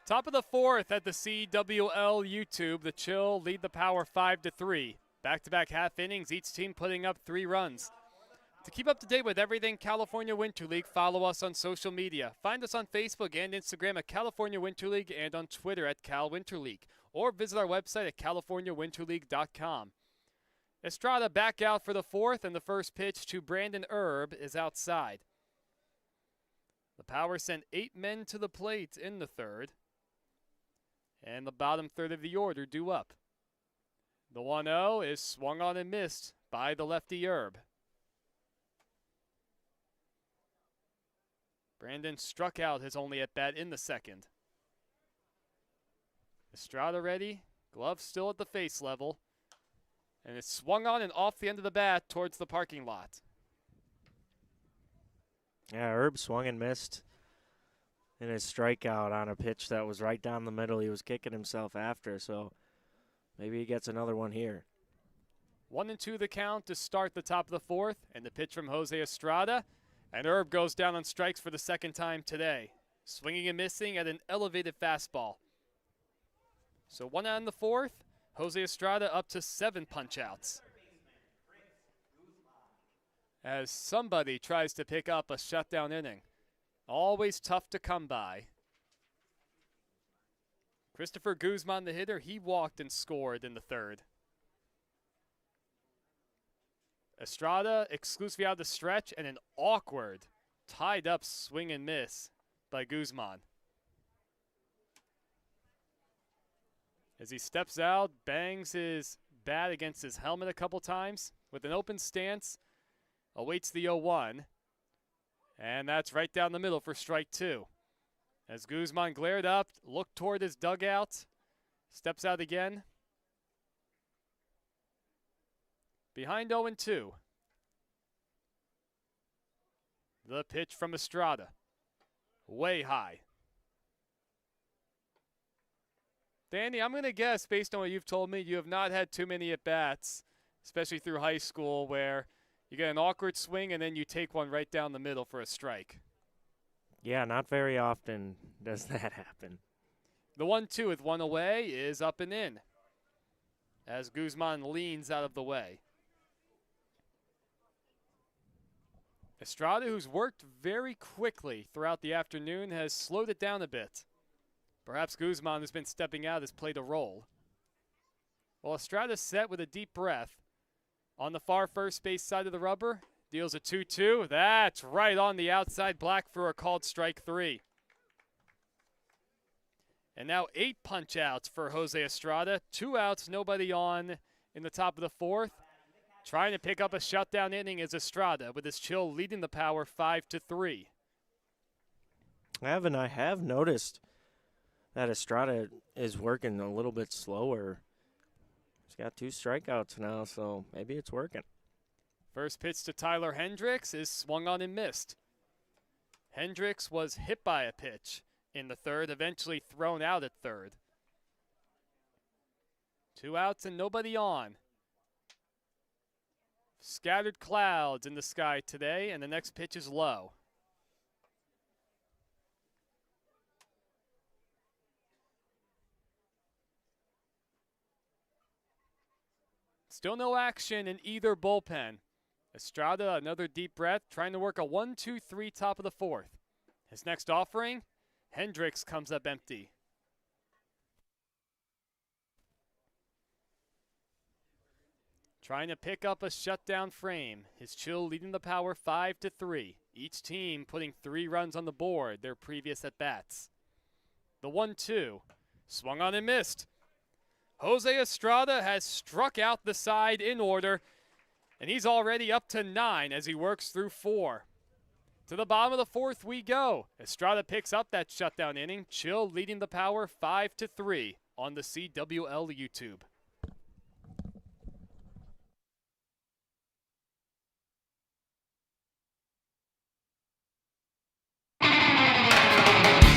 Top of the 4th at the CWL YouTube. The Chill lead the Power 5-3. Back-to-back half innings, each team putting up 3 runs. To keep up to date with everything California Winter League, follow us on social media. Find us on Facebook and Instagram at California Winter League and on Twitter at Cal Winter League. Or visit our website at CaliforniaWinterLeague.com. Estrada back out for the 4th, and the first pitch to Brandon Erb is outside. The Power sent 8 men to the plate in the 3rd. And the bottom 3rd of the order due up. The 1-0 is swung on and missed by the lefty Erb. Brandon struck out his only at-bat in the 2nd. Estrada ready, glove still at the face level. And it's swung on and off the end of the bat towards the parking lot. Yeah, Erb swung and missed in his strikeout on a pitch that was right down the middle. He was kicking himself after, so maybe he gets another one here. 1-2 the count to start the top of the 4th, and the pitch from Jose Estrada. And Erb goes down on strikes for the 2nd time today, swinging and missing at an elevated fastball. So 1 out in the 4th, Jose Estrada up to 7 punch-outs. As somebody tries to pick up a shutdown inning. Always tough to come by. Christopher Guzman, the hitter, he walked and scored in the 3rd. Estrada exclusively out of the stretch, and an awkward tied up swing and miss by Guzman. As he steps out, bangs his bat against his helmet a couple times with an open stance, awaits the 0-1. And that's right down the middle for strike 2. As Guzman glared up, looked toward his dugout, steps out again. Behind 0-2. The pitch from Estrada. Way high. Danny, I'm going to guess, based on what you've told me, you have not had too many at-bats, especially through high school, where you get an awkward swing and then you take one right down the middle for a strike. Yeah, not very often does that happen. The 1-2 with 1 away is up and in as Guzman leans out of the way. Estrada, who's worked very quickly throughout the afternoon, has slowed it down a bit. Perhaps Guzman, who's been stepping out, has played a role. Well, Estrada's set with a deep breath. On the far first base side of the rubber, deals a 2-2. That's right on the outside. Black for a called strike 3. And now 8 punch outs for Jose Estrada. 2 outs, nobody on in the top of the fourth. Trying to pick up a shutdown inning is Estrada, with his Chill leading the Power 5-3. I have noticed that Estrada is working a little bit slower. He's got 2 strikeouts now, so maybe it's working. First pitch to Tyler Hendricks is swung on and missed. Hendricks was hit by a pitch in the third, eventually thrown out at third. 2 outs and nobody on. Scattered clouds in the sky today, and the next pitch is low. Still no action in either bullpen. Estrada, another deep breath, trying to work a 1-2-3 top of the fourth. His next offering, Hendricks comes up empty. Trying to pick up a shutdown frame. His Chill leading the Power 5-3. Each team putting 3 runs on the board, their previous at-bats. The 1-2, swung on and missed. Jose Estrada has struck out the side in order, and he's already up to 9 as he works through 4. To the bottom of the fourth we go. Estrada picks up that shutdown inning. Chill leading the Power 5-3 on the CWL YouTube.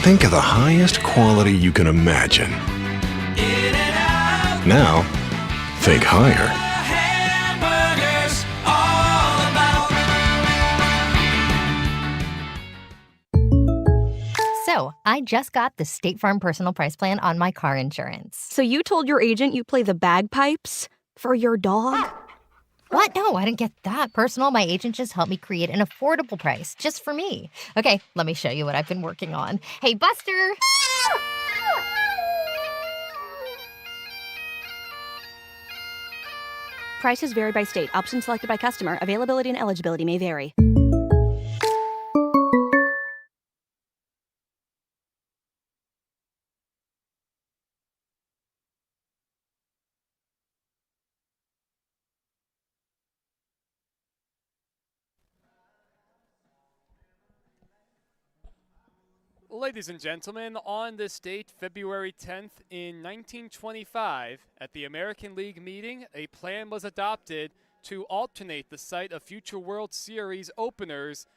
Think of the highest quality you can imagine. Now, think higher. Hamburgers all about. So, I just got the State Farm Personal Price Plan on my car insurance. So you told your agent you play the bagpipes for your dog? What? No, I didn't get that personal. My agent just helped me create an affordable price just for me. Okay, let me show you what I've been working on. Hey, Buster! Prices vary by state. Options selected by customer. Availability and eligibility may vary. Ladies and gentlemen, on this date, February 10th, in 1925, at the American League meeting, a plan was adopted to alternate the site of future World Series openers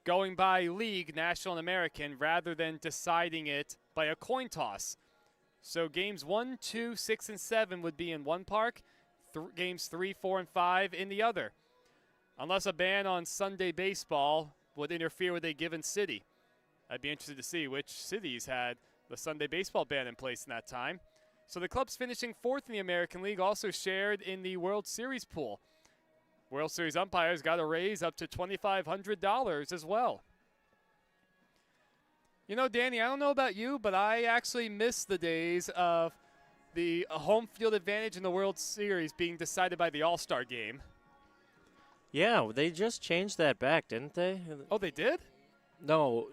going by League, National, and American, rather than deciding it by a coin toss. So games 1, 2, 6, and 7 would be in one park, games 3, 4, and 5 in the other, unless a ban on Sunday baseball would interfere with a given city. I'd be interested to see which cities had the Sunday baseball ban in place in that time. So the clubs finishing 4th in the American League also shared in the World Series pool. World Series umpires got a raise up to $2,500 as well. You know, Danny, I don't know about you, but I actually miss the days of the home field advantage in the World Series being decided by the All-Star game. Yeah, they just changed that back, didn't they? Oh, they did? No,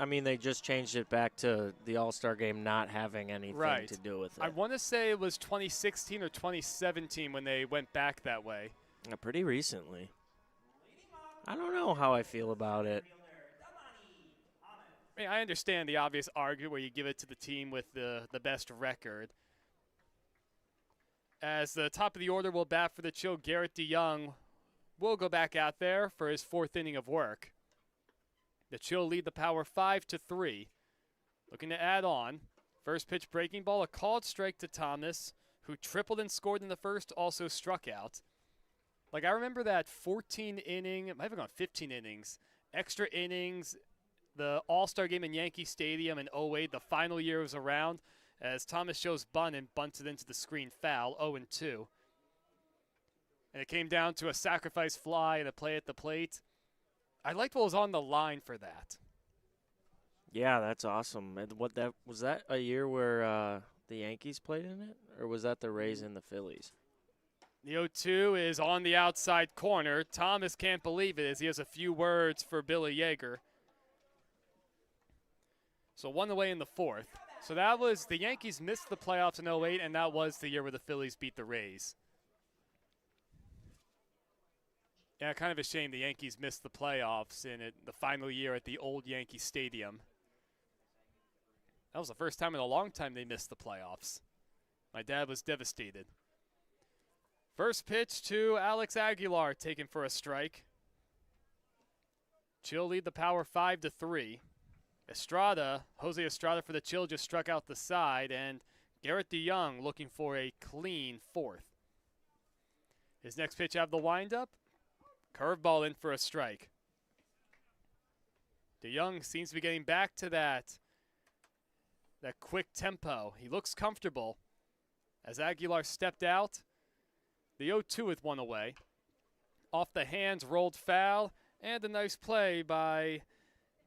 they just changed it back to the All-Star game not having anything to do with it. I want to say it was 2016 or 2017 when they went back that way. Pretty recently. I don't know how I feel about it. I mean, I understand the obvious argument where you give it to the team with the best record. As the top of the order will bat for the Chill, Garrett DeYoung will go back out there for his 4th inning of work. The Chill lead the Power 5-3. Looking to add on. First pitch breaking ball, a called strike to Thomas, who tripled and scored in the first, also struck out. Like, I remember that 14 inning, it might have gone 15 innings, extra innings, the All-Star game in Yankee Stadium in 08, the final year was around, as Thomas shows bunt and bunts it into the screen foul, 0-2. And it came down to a sacrifice fly and a play at the plate. I liked what was on the line for that. Yeah, that's awesome. And was that a year where the Yankees played in it, or was that the Rays and the Phillies? The 0-2 is on the outside corner. Thomas can't believe it as he has a few words for Billy Yeager. So 1 away in the 4th. So that was the Yankees missed the playoffs in 08, and that was the year where the Phillies beat the Rays. Yeah, kind of a shame the Yankees missed the playoffs in the final year at the old Yankee Stadium. That was the first time in a long time they missed the playoffs. My dad was devastated. First pitch to Alex Aguilar, taken for a strike. Chill lead the Power 5-3. Jose Estrada for the Chill just struck out the side, and Garrett DeYoung looking for a clean fourth. His next pitch out of the windup, curveball in for a strike. DeYoung seems to be getting back to that quick tempo. He looks comfortable. As Aguilar stepped out, the 0-2 with one away. Off the hands, rolled foul, and a nice play by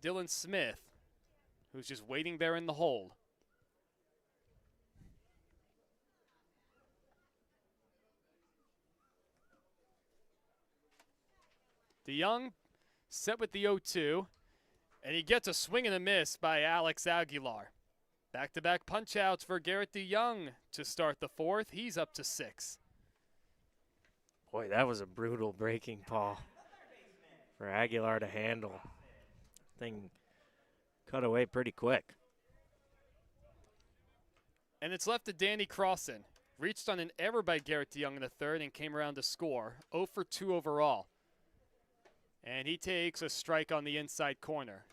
Dylan Smith, who's just waiting there in the hold. DeYoung set with the 0-2, and he gets a swing and a miss by Alex Aguilar. Back-to-back punch-outs for Garrett DeYoung to start the fourth. He's up to 6. Boy, that was a brutal breaking ball for Aguilar to handle. Thing cut away pretty quick. And it's left to Danny Crossan. Reached on an error by Garrett DeYoung in the third and came around to score. 0 for 2 overall. And he takes a strike on the inside corner.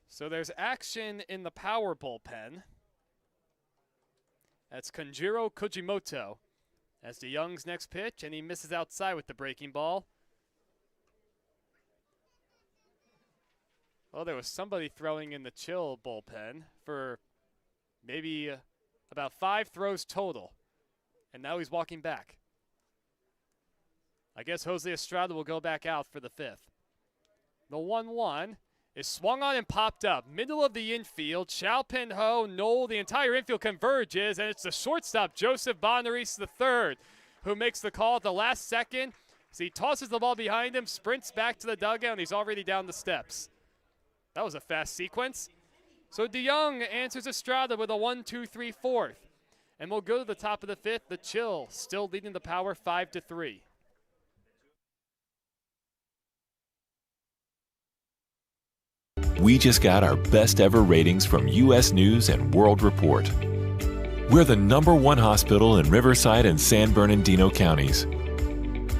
So there's action in the power bullpen. That's Konjiro Kojimoto. That's DeYoung's next pitch, and he misses outside with the breaking ball. Well, there was somebody throwing in the Chill bullpen for maybe about 5 throws total. And now he's walking back. I guess Jose Estrada will go back out for the 5th. The 1-1 is swung on and popped up. Middle of the infield. Chow Pin Ho, Knoll, the entire infield converges, and it's the shortstop, Joseph Bonaris III, who makes the call at the last second. So he tosses the ball behind him, sprints back to the dugout, and he's already down the steps. That was a fast sequence. So DeYoung answers Estrada with a 1-2-3 fourth. And we'll go to the top of the 5th. The Chill still leading the Power 5-3. We just got our best ever ratings from U.S. News and World Report. We're the #1 hospital in Riverside and San Bernardino counties.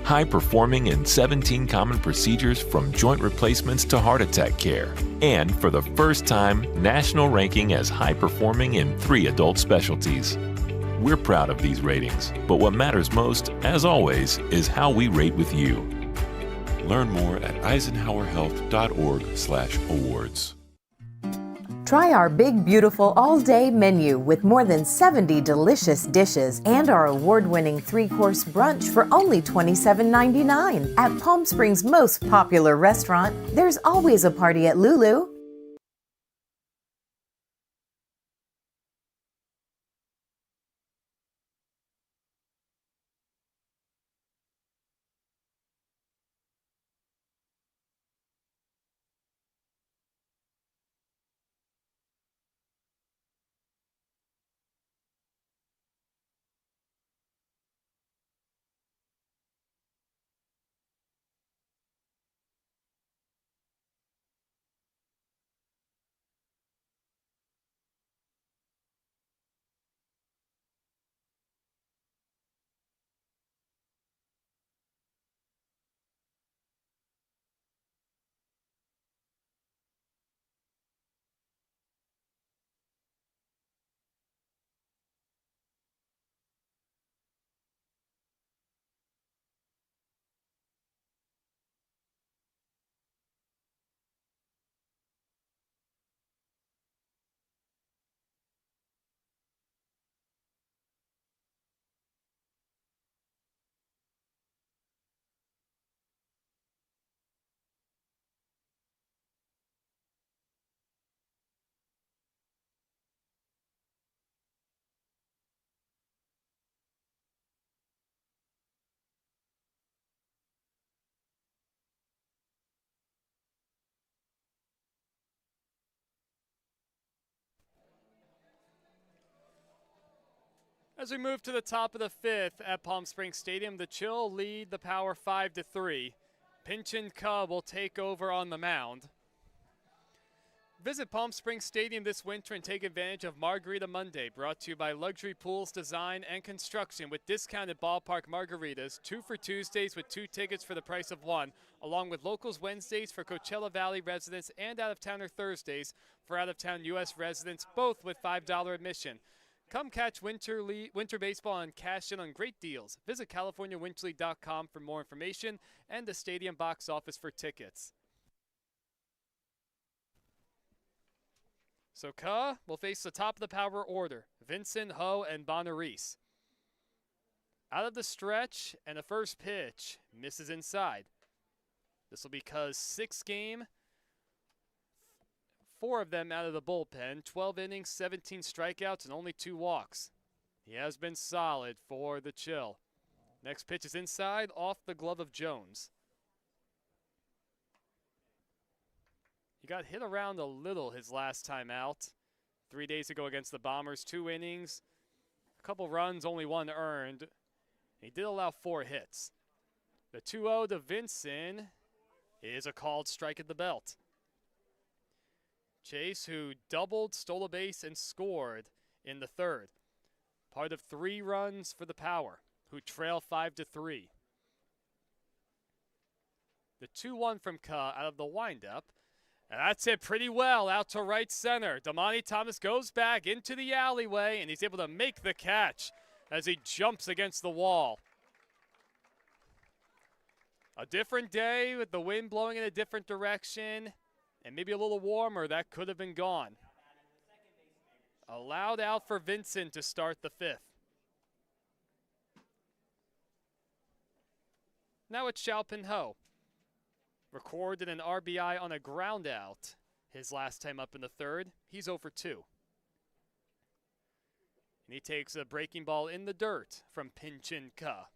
High performing in 17 common procedures from joint replacements to heart attack care. And for the first time, national ranking as high performing in 3 adult specialties. We're proud of these ratings, but what matters most, as always, is how we rate with you. Learn more at eisenhowerhealth.org/awards. Try our big, beautiful all-day menu with more than 70 delicious dishes and our award-winning 3-course brunch for only $27.99. At Palm Springs' most popular restaurant, there's always a party at Lulu. As we move to the top of the fifth at Palm Springs Stadium, the Chill lead the Power 5-3. Pinchin Cub will take over on the mound. Visit Palm Springs Stadium this winter and take advantage of Margarita Monday, brought to you by Luxury Pools Design and Construction with discounted ballpark margaritas, 2 for Tuesdays with 2 tickets for the price of 1, along with Locals Wednesdays for Coachella Valley residents and out-of-towner Thursdays for out-of-town U.S. residents, both with $5 admission. Come catch winter baseball and cash in on great deals. Visit CaliforniaWinterLeague.com for more information and the stadium box office for tickets. So Ka will face the top of the power order, Vincent, Ho, and Bonaris. Out of the stretch, and the first pitch misses inside. This will be Ka's 6th game, 4 of them out of the bullpen, 12 innings, 17 strikeouts, and only 2 walks. He has been solid for the Chill. Next pitch is inside, off the glove of Jones. He got hit around a little his last time out. 3 days ago against the Bombers, 2 innings, a couple runs, only 1 earned. He did allow 4 hits. The 2-0 to Vincent is a called strike at the belt. Chase, who doubled, stole a base, and scored in the 3rd. Part of 3 runs for the Power, who trail 5-3. The 2-1 from Ka out of the windup. And that's it pretty well out to right center. Damani Thomas goes back into the alleyway, and he's able to make the catch as he jumps against the wall. A different day with the wind blowing in a different direction and maybe a little warmer. That could have been gone. Allowed out for Vincent to start the 5th. Now it's Xiaopin Ho. Recorded an RBI on a ground out his last time up in the 3rd. He's 0 for 2. And he takes a breaking ball in the dirt from Pinchin Ka.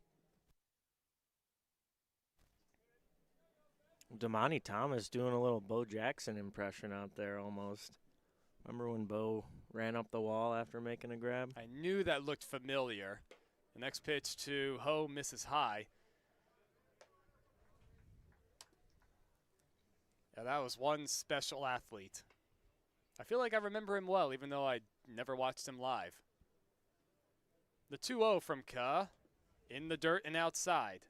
Damani Thomas doing a little Bo Jackson impression out there almost. Remember when Bo ran up the wall after making a grab? I knew that looked familiar. The next pitch to Ho misses high. Yeah, that was one special athlete. I feel like I remember him well, even though I never watched him live. The 2-0 from Ka, in the dirt and outside.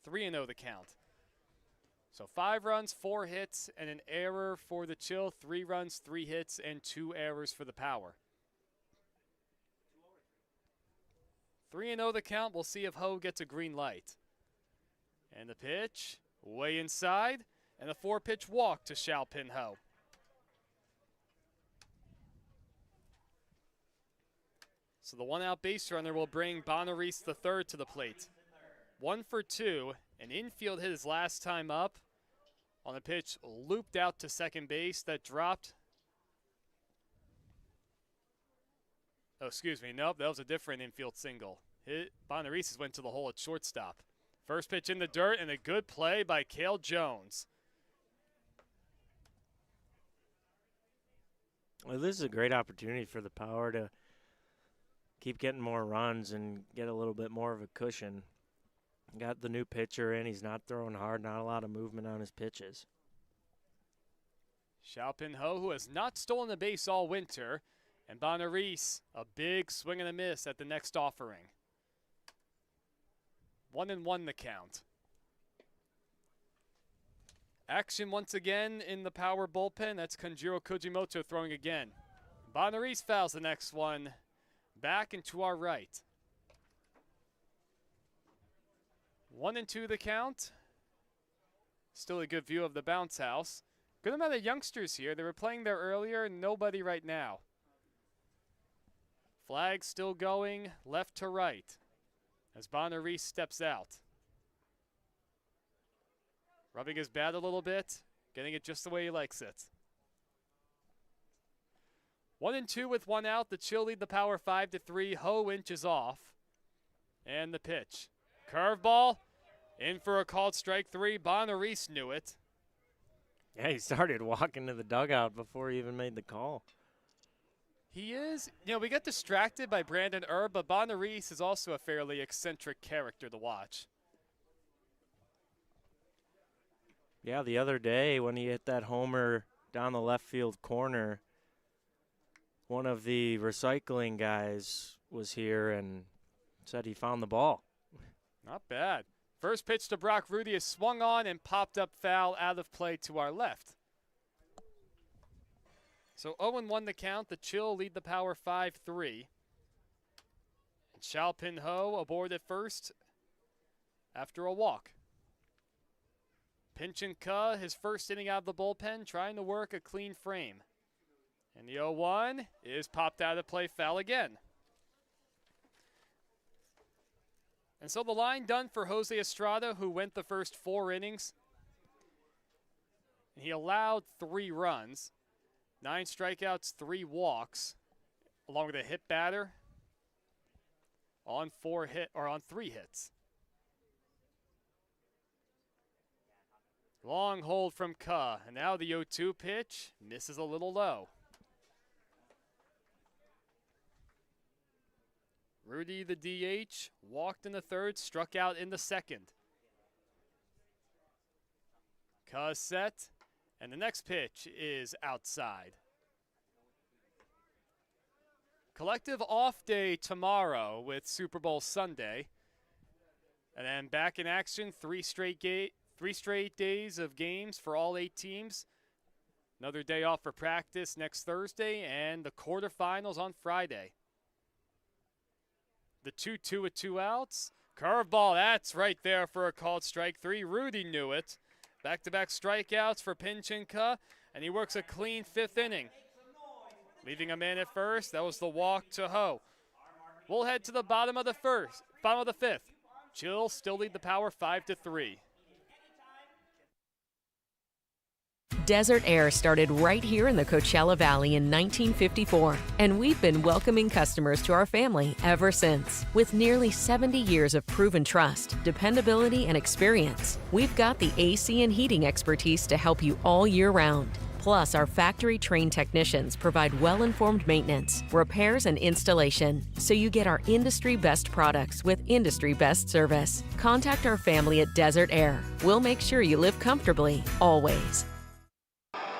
3-0 the count. So 5 runs, 4 hits, and an error for the Chill. 3 runs, 3 hits, and 2 errors for the Power. 3-0 the count. We'll see if Ho gets a green light. And the pitch, way inside. And a 4-pitch walk to Xiaopin Ho. So the 1-out base runner will bring Bonaris III to the plate. 1 for 2. An infield hit his last time up. On a pitch looped out to second base that dropped. Oh, excuse me. Nope, that was a different infield single. Bonaris went to the hole at shortstop. First pitch in the dirt and a good play by Cale Jones. Well, this is a great opportunity for the Power to keep getting more runs and get a little bit more of a cushion. Got the new pitcher in. He's not throwing hard, not a lot of movement on his pitches. Xiaopin Ho, who has not stolen a base all winter, and Bonaris, a big swing and a miss at the next offering. 1-1 the count. Action once again in the Power bullpen. That's Kanjiro Kujimoto throwing again. Bonaris fouls the next one back and to our right. 1-2 the count. Still a good view of the bounce house. Good amount of youngsters here. They were playing there earlier. Nobody right now. Flag still going left to right as Bonaris steps out. Rubbing his bat a little bit, getting it just the way he likes it. 1-2 with 1 out. The Chill lead the Power 5-3. Ho inches off. And the pitch. Curveball. In for a called strike 3. Bonaris knew it. Yeah, he started walking to the dugout before he even made the call. He is. You know, we get distracted by Brandon Erb, but Bonneries is also a fairly eccentric character to watch. Yeah, the other day when he hit that homer down the left field corner, one of the recycling guys was here and said he found the ball. Not bad. First pitch to Brock Rudy is swung on and popped up foul out of play to our left. So 0-1 the count. The Chill lead the Power 5-3. And Xiaopin Ho aboard at first after a walk. Pinchin Ke, his first inning out of the bullpen, trying to work a clean frame. And the 0-1 is popped out of play, foul again. And so the line done for Jose Estrada, who went the first 4 innings. He allowed 3 runs, 9 strikeouts, 3 walks, along with a hit batter on 3 hits. Long hold from Ke, and now the 0-2 pitch misses a little low. Rudy, the DH, walked in the third, struck out in the second. Ke set, and the next pitch is outside. Collective off day tomorrow with Super Bowl Sunday. And then back in action, 3 straight days of games for all 8 teams. Another day off for practice next Thursday, and the quarterfinals on Friday. The 2-2 with 2 outs. Curveball, that's right there for a called strike 3. Rudy knew it. Back-to-back strikeouts for Pinchin Ke, and he works a clean 5th inning. Leaving a man at first, that was the walk to Ho. We'll head to the bottom of the 5th. Chill still lead the Power 5-3. Desert Air started right here in the Coachella Valley in 1954, and we've been welcoming customers to our family ever since. With nearly 70 years of proven trust, dependability, and experience, we've got the AC and heating expertise to help you all year round. Plus, our factory-trained technicians provide well-informed maintenance, repairs, and installation, so you get our industry-best products with industry-best service. Contact our family at Desert Air. We'll make sure you live comfortably, always.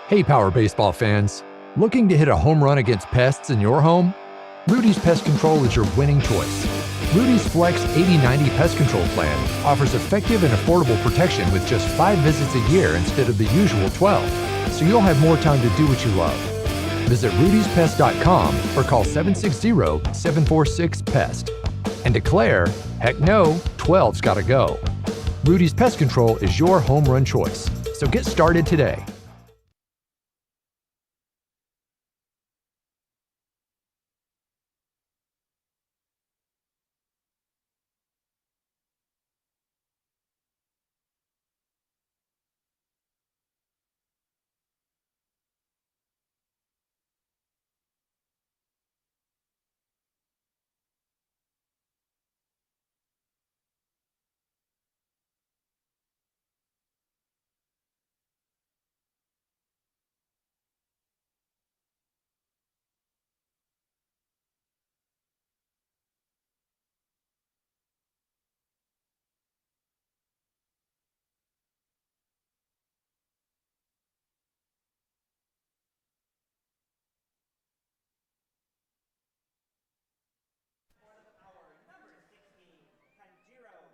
Hey Power Baseball fans, looking to hit a home run against pests in your home? Rudy's Pest Control is your winning choice. Rudy's Flex 80/90 Pest Control Plan offers effective and affordable protection with just 5 visits a year instead of the usual 12, so you'll have more time to do what you love. Visit rudyspest.com or call 760-746-PEST and declare, heck no, 12's gotta go. Rudy's Pest Control is your home run choice, so get started today.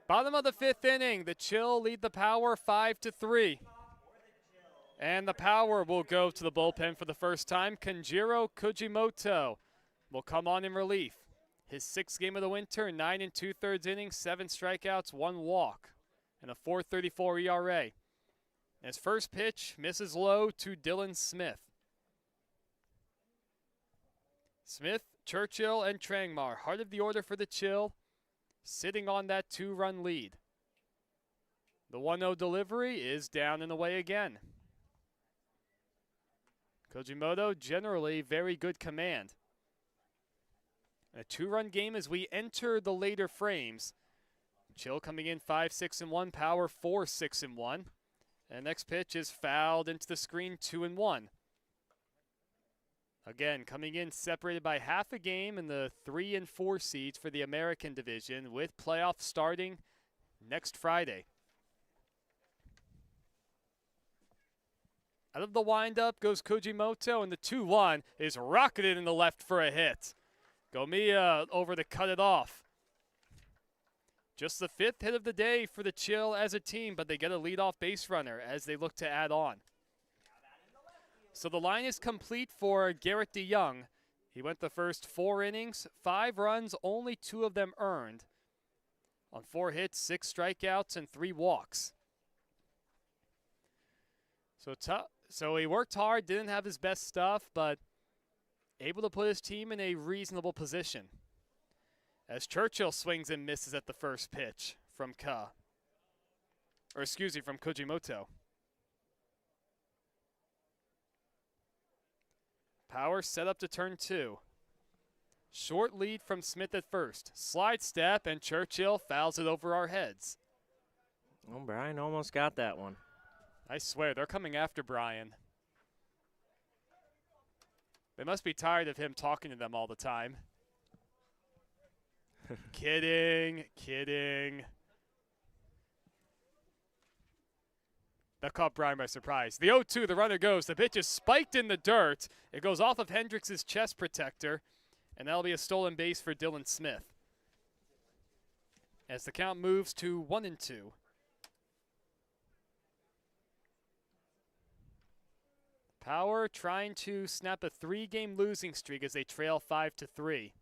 Bottom of the 5th inning, the Chill lead the Power 5-3. And the Power will go to the bullpen for the first time. Kenjiro Kujimoto will come on in relief. His 6th game of the winter, 9 2/3 innings, 7 strikeouts, 1 walk, and a 4.34 ERA. His first pitch misses low to Dylan Smith. Smith, Churchill, and Trangmar, heart of the order for the Chill, sitting on that 2-run lead. The 1-0 delivery is down and away again. Kojimoto, generally very good command. A 2-run game as we enter the later frames. Chill coming in 5-6-1, Power 4-6-1. And next pitch is fouled into the screen, 2-1. Again, coming in separated by half a game in the 3 and 4 seeds for the American division, with playoffs starting next Friday. Out of the windup goes Kujimoto, and the 2-1 is rocketed in the left for a hit. Gomiya over to cut it off. Just the 5th hit of the day for the Chill as a team, but they get a leadoff base runner as they look to add on. So the line is complete for Garrett DeYoung. He went the first 4 innings, 5 runs, only 2 of them earned. On 4 hits, 6 strikeouts, and 3 walks. So he worked hard, didn't have his best stuff, but able to put his team in a reasonable position. As Churchill swings and misses at the first pitch from from Kujimoto. Power set up to turn 2. Short lead from Smith at first. Slide step, and Churchill fouls it over our heads. Oh, Brian almost got that one. I swear, they're coming after Brian. They must be tired of him talking to them all the time. Kidding. That caught Brian by surprise. The 0-2, the runner goes. The pitch is spiked in the dirt. It goes off of Hendricks' chest protector, and that'll be a stolen base for Dylan Smith. As the count moves to 1-2. Power trying to snap a 3-game losing streak as they trail 5-3.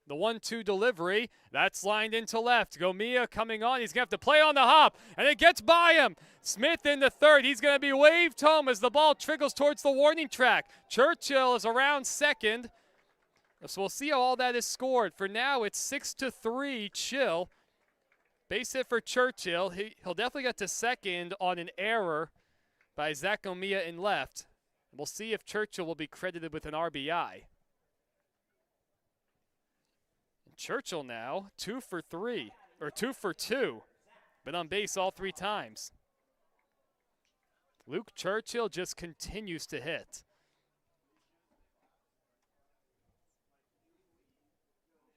The 1-2 delivery, that's lined into left. Gomiya coming on, he's going to have to play on the hop, and it gets by him. Smith in the third, he's going to be waved home as the ball trickles towards the warning track. Churchill is around second, so we'll see how all that is scored. For now, it's 6-3 Chill. Base hit for Churchill. He'll definitely get to second on an error by Zach Gomiya in left. We'll see if Churchill will be credited with an RBI. Churchill now 2 for 3, or 2 for 2. Been on base all 3 times. Luke Churchill just continues to hit.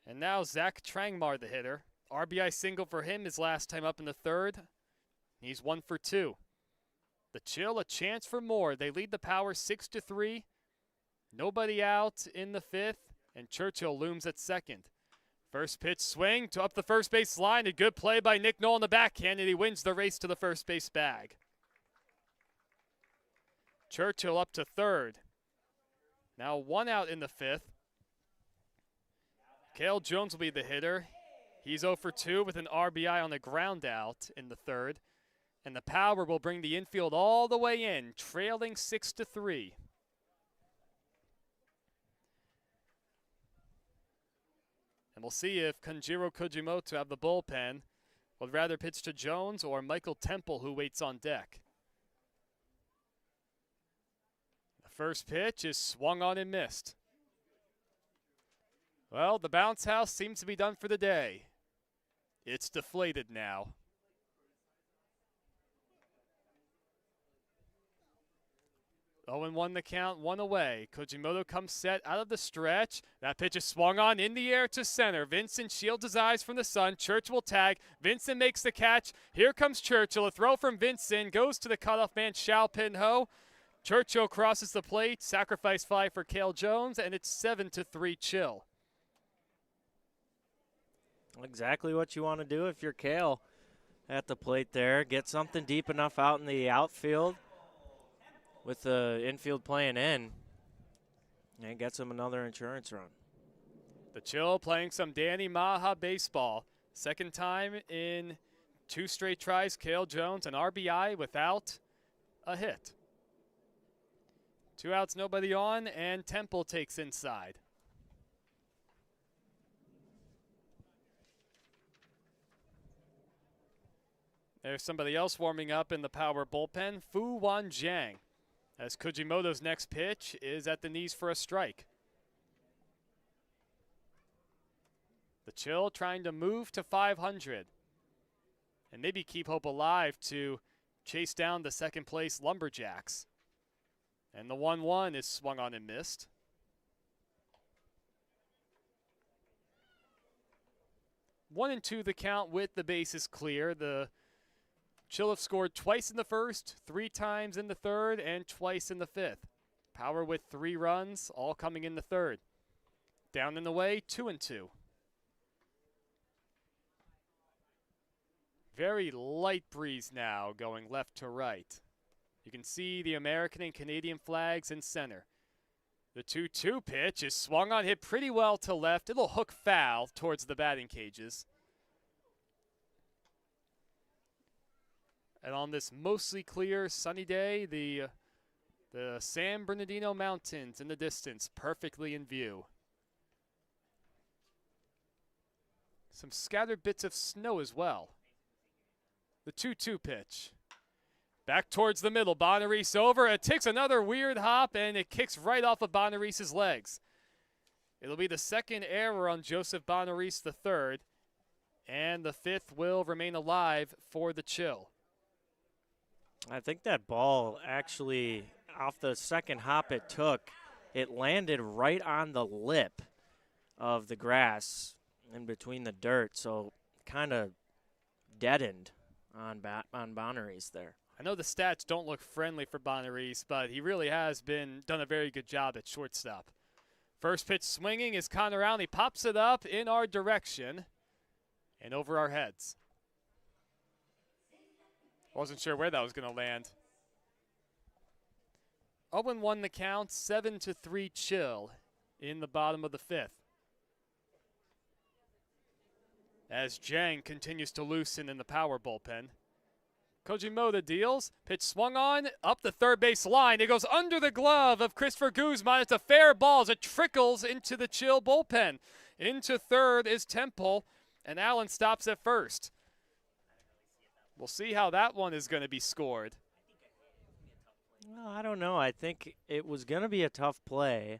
And now Zach Trangmar, the hitter. RBI single for him his last time up in the third. He's 1 for 2. The Chill a chance for more. They lead the Power 6-3. Nobody out in the 5th, and Churchill looms at second. First pitch swing to up the first base line. A good play by Nick Knoll in the backhand, and he wins the race to the first base bag. Churchill up to third. Now 1 out in the 5th. Cale Jones will be the hitter. He's 0 for 2 with an RBI on the ground out in the 3rd. And the Power will bring the infield all the way in, trailing 6-3. And we'll see if Kanjiro Kujimoto out of the bullpen would rather pitch to Jones or Michael Temple, who waits on deck. The first pitch is swung on and missed. Well, the bounce house seems to be done for the day. It's deflated now. 0-1 the count, 1 away. Kujimoto comes set out of the stretch. That pitch is swung on in the air to center. Vincent shields his eyes from the sun. Churchill will tag. Vincent makes the catch. Here comes Churchill. A throw from Vincent goes to the cutoff man, Xiao Pinho. Churchill crosses the plate. Sacrifice fly for Cale Jones, and it's 7-3 Chill. Exactly what you want to do if you're Cale at the plate there. Get something deep enough out in the outfield with the infield playing in, and gets him another insurance run. The Chill playing some Danny Machaj baseball. Second time in 2 straight tries, Cale Jones, an RBI without a hit. 2 outs, nobody on, and Temple takes inside. There's somebody else warming up in the Power bullpen, Fu Wanjiang, as Kujimoto's next pitch is at the knees for a strike. The Chill trying to move to 500 and maybe keep hope alive to chase down the second place Lumberjacks. And the 1-1 is swung on and missed. One and two the count with the bases clear. The Chill have scored twice in the first, 3 times in the third, and twice in the fifth. Power with 3 runs, all coming in the third. Down and away, 2-2. Very light breeze now going left to right. You can see the American and Canadian flags in center. The 2-2 pitch is swung on, hit pretty well to left. It'll hook foul towards the batting cages. And on this mostly clear, sunny day, the San Bernardino Mountains in the distance, perfectly in view. Some scattered bits of snow as well. The 2-2 pitch. Back towards the middle, Bonarise over. It takes another weird hop, and it kicks right off of Bonarise's legs. It'll be the second error on Joseph Bonarise III, and the 5th will remain alive for the Chill. I think that ball actually, off the second hop it took, it landed right on the lip of the grass in between the dirt, so kind of deadened on Bonarise there. I know the stats don't look friendly for Bonarise, but he really has done a very good job at shortstop. First pitch swinging is Connor Allen. He pops it up in our direction and over our heads. Wasn't sure where that was going to land. 0-1 the count, 7-3 Chill in the bottom of the 5th. As Jang continues to loosen in the power bullpen. Kojimoto deals. Pitch swung on, up the third base line. It goes under the glove of Christopher Guzman. It's a fair ball as it trickles into the Chill bullpen. Into third is Temple, and Allen stops at first. We'll see how that one is going to be scored. Well, I don't know. I think it was going to be a tough play.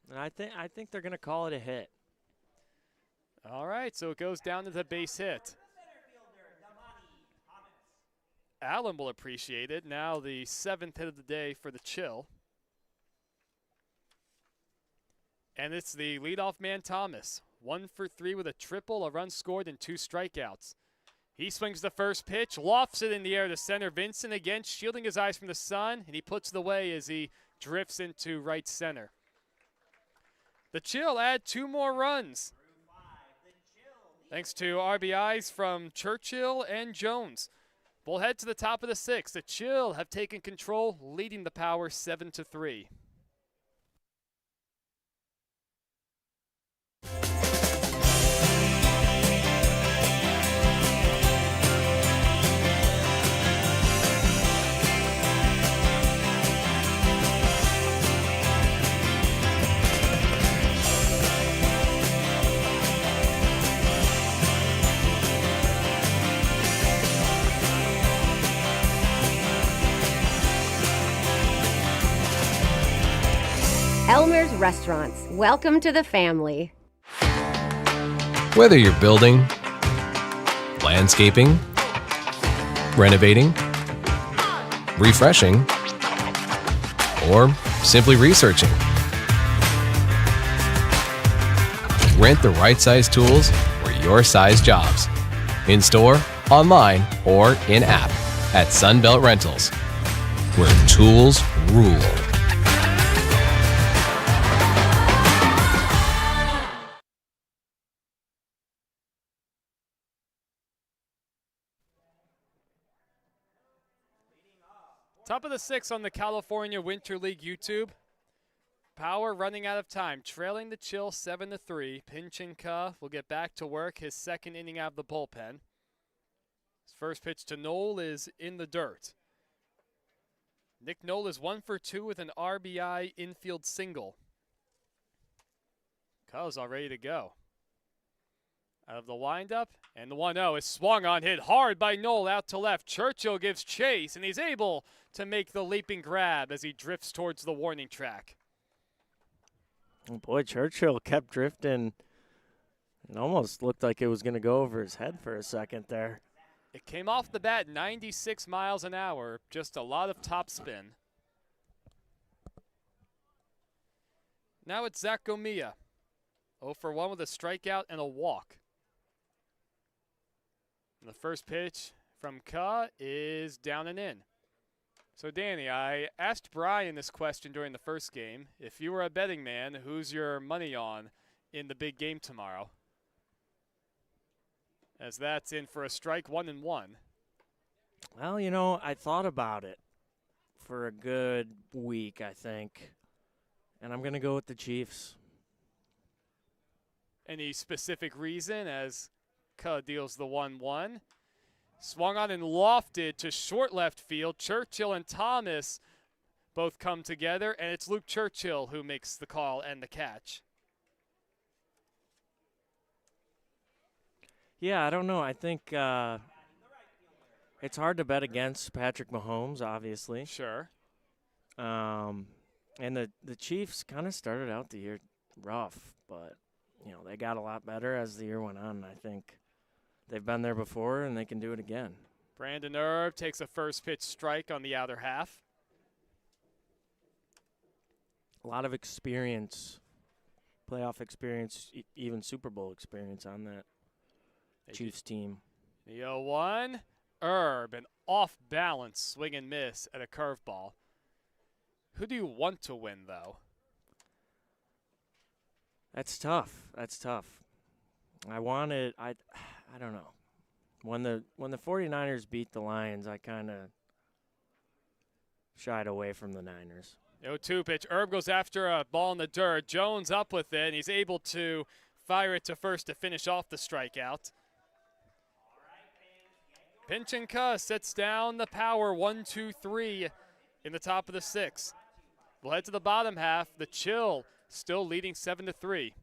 And I think they're going to call it a hit. All right, so it goes down to the base hit. Allen will appreciate it. Now the 7th hit of the day for the Chill. And it's the leadoff man, Thomas. 1 for 3 with a triple, a run scored, and 2 strikeouts. He swings the first pitch, lofts it in the air to center. Vincent again shielding his eyes from the sun, and he puts it away as he drifts into right center. The Chill add 2 more runs. Thanks to RBIs from Churchill and Jones. We'll head to the top of the 6th. The Chill have taken control, leading the Power 7-3. Elmer's Restaurants. Welcome to the family. Whether you're building, landscaping, renovating, refreshing, or simply researching, rent the right size tools for your size jobs. In store, online, or in app at Sunbelt Rentals, where tools rule. Top of the 6th on the California Winter League YouTube. Power running out of time, trailing the Chill 7-3. Pinchinka will get back to work, his 2nd inning out of the bullpen. His first pitch to Knoll is in the dirt. Nick Knoll is 1 for 2 with an RBI infield single. Cubs all ready to go. Out of the windup, and the 1-0 is swung on, hit hard by Knoll out to left. Churchill gives chase, and he's able to make the leaping grab as he drifts towards the warning track. Oh boy, Churchill kept drifting. It almost looked like it was going to go over his head for a second there. It came off the bat 96 miles an hour, just a lot of top spin. Now it's Zach Gomia. 0 for 1 with a strikeout and a walk. And the first pitch from Ka is down and in. So, Danny, I asked Brian this question during the first game. If you were a betting man, who's your money on in the big game tomorrow? As that's in for a strike, 1-1. Well, you know, I thought about it for a good week, I think. And I'm going to go with the Chiefs. Any specific reason as Ka deals the 1-1? Swung on and lofted to short left field. Churchill and Thomas both come together, and it's Luke Churchill who makes the call and the catch. Yeah, I don't know. I think it's hard to bet against Patrick Mahomes, obviously. Sure. And the Chiefs kind of started out the year rough, but, you know, they got a lot better as the year went on. I think they've been there before, and they can do it again. Brandon Erb takes a first pitch strike on the outer half. A lot of experience, playoff experience, even Super Bowl experience on that Chiefs team. The 0-1. Erb, an off-balance swing and miss at a curveball. Who do you want to win, though? That's tough. That's tough. I don't know. When the 49ers beat the Lions, I kind of shied away from the Niners. 0-2 pitch. Erb goes after a ball in the dirt. Jones up with it, and he's able to fire it to first to finish off the strikeout. Pinch and Cuss sets down the power 1-2-3 in the top of the 6th. We'll head to the bottom half. The Chill still leading 7-3.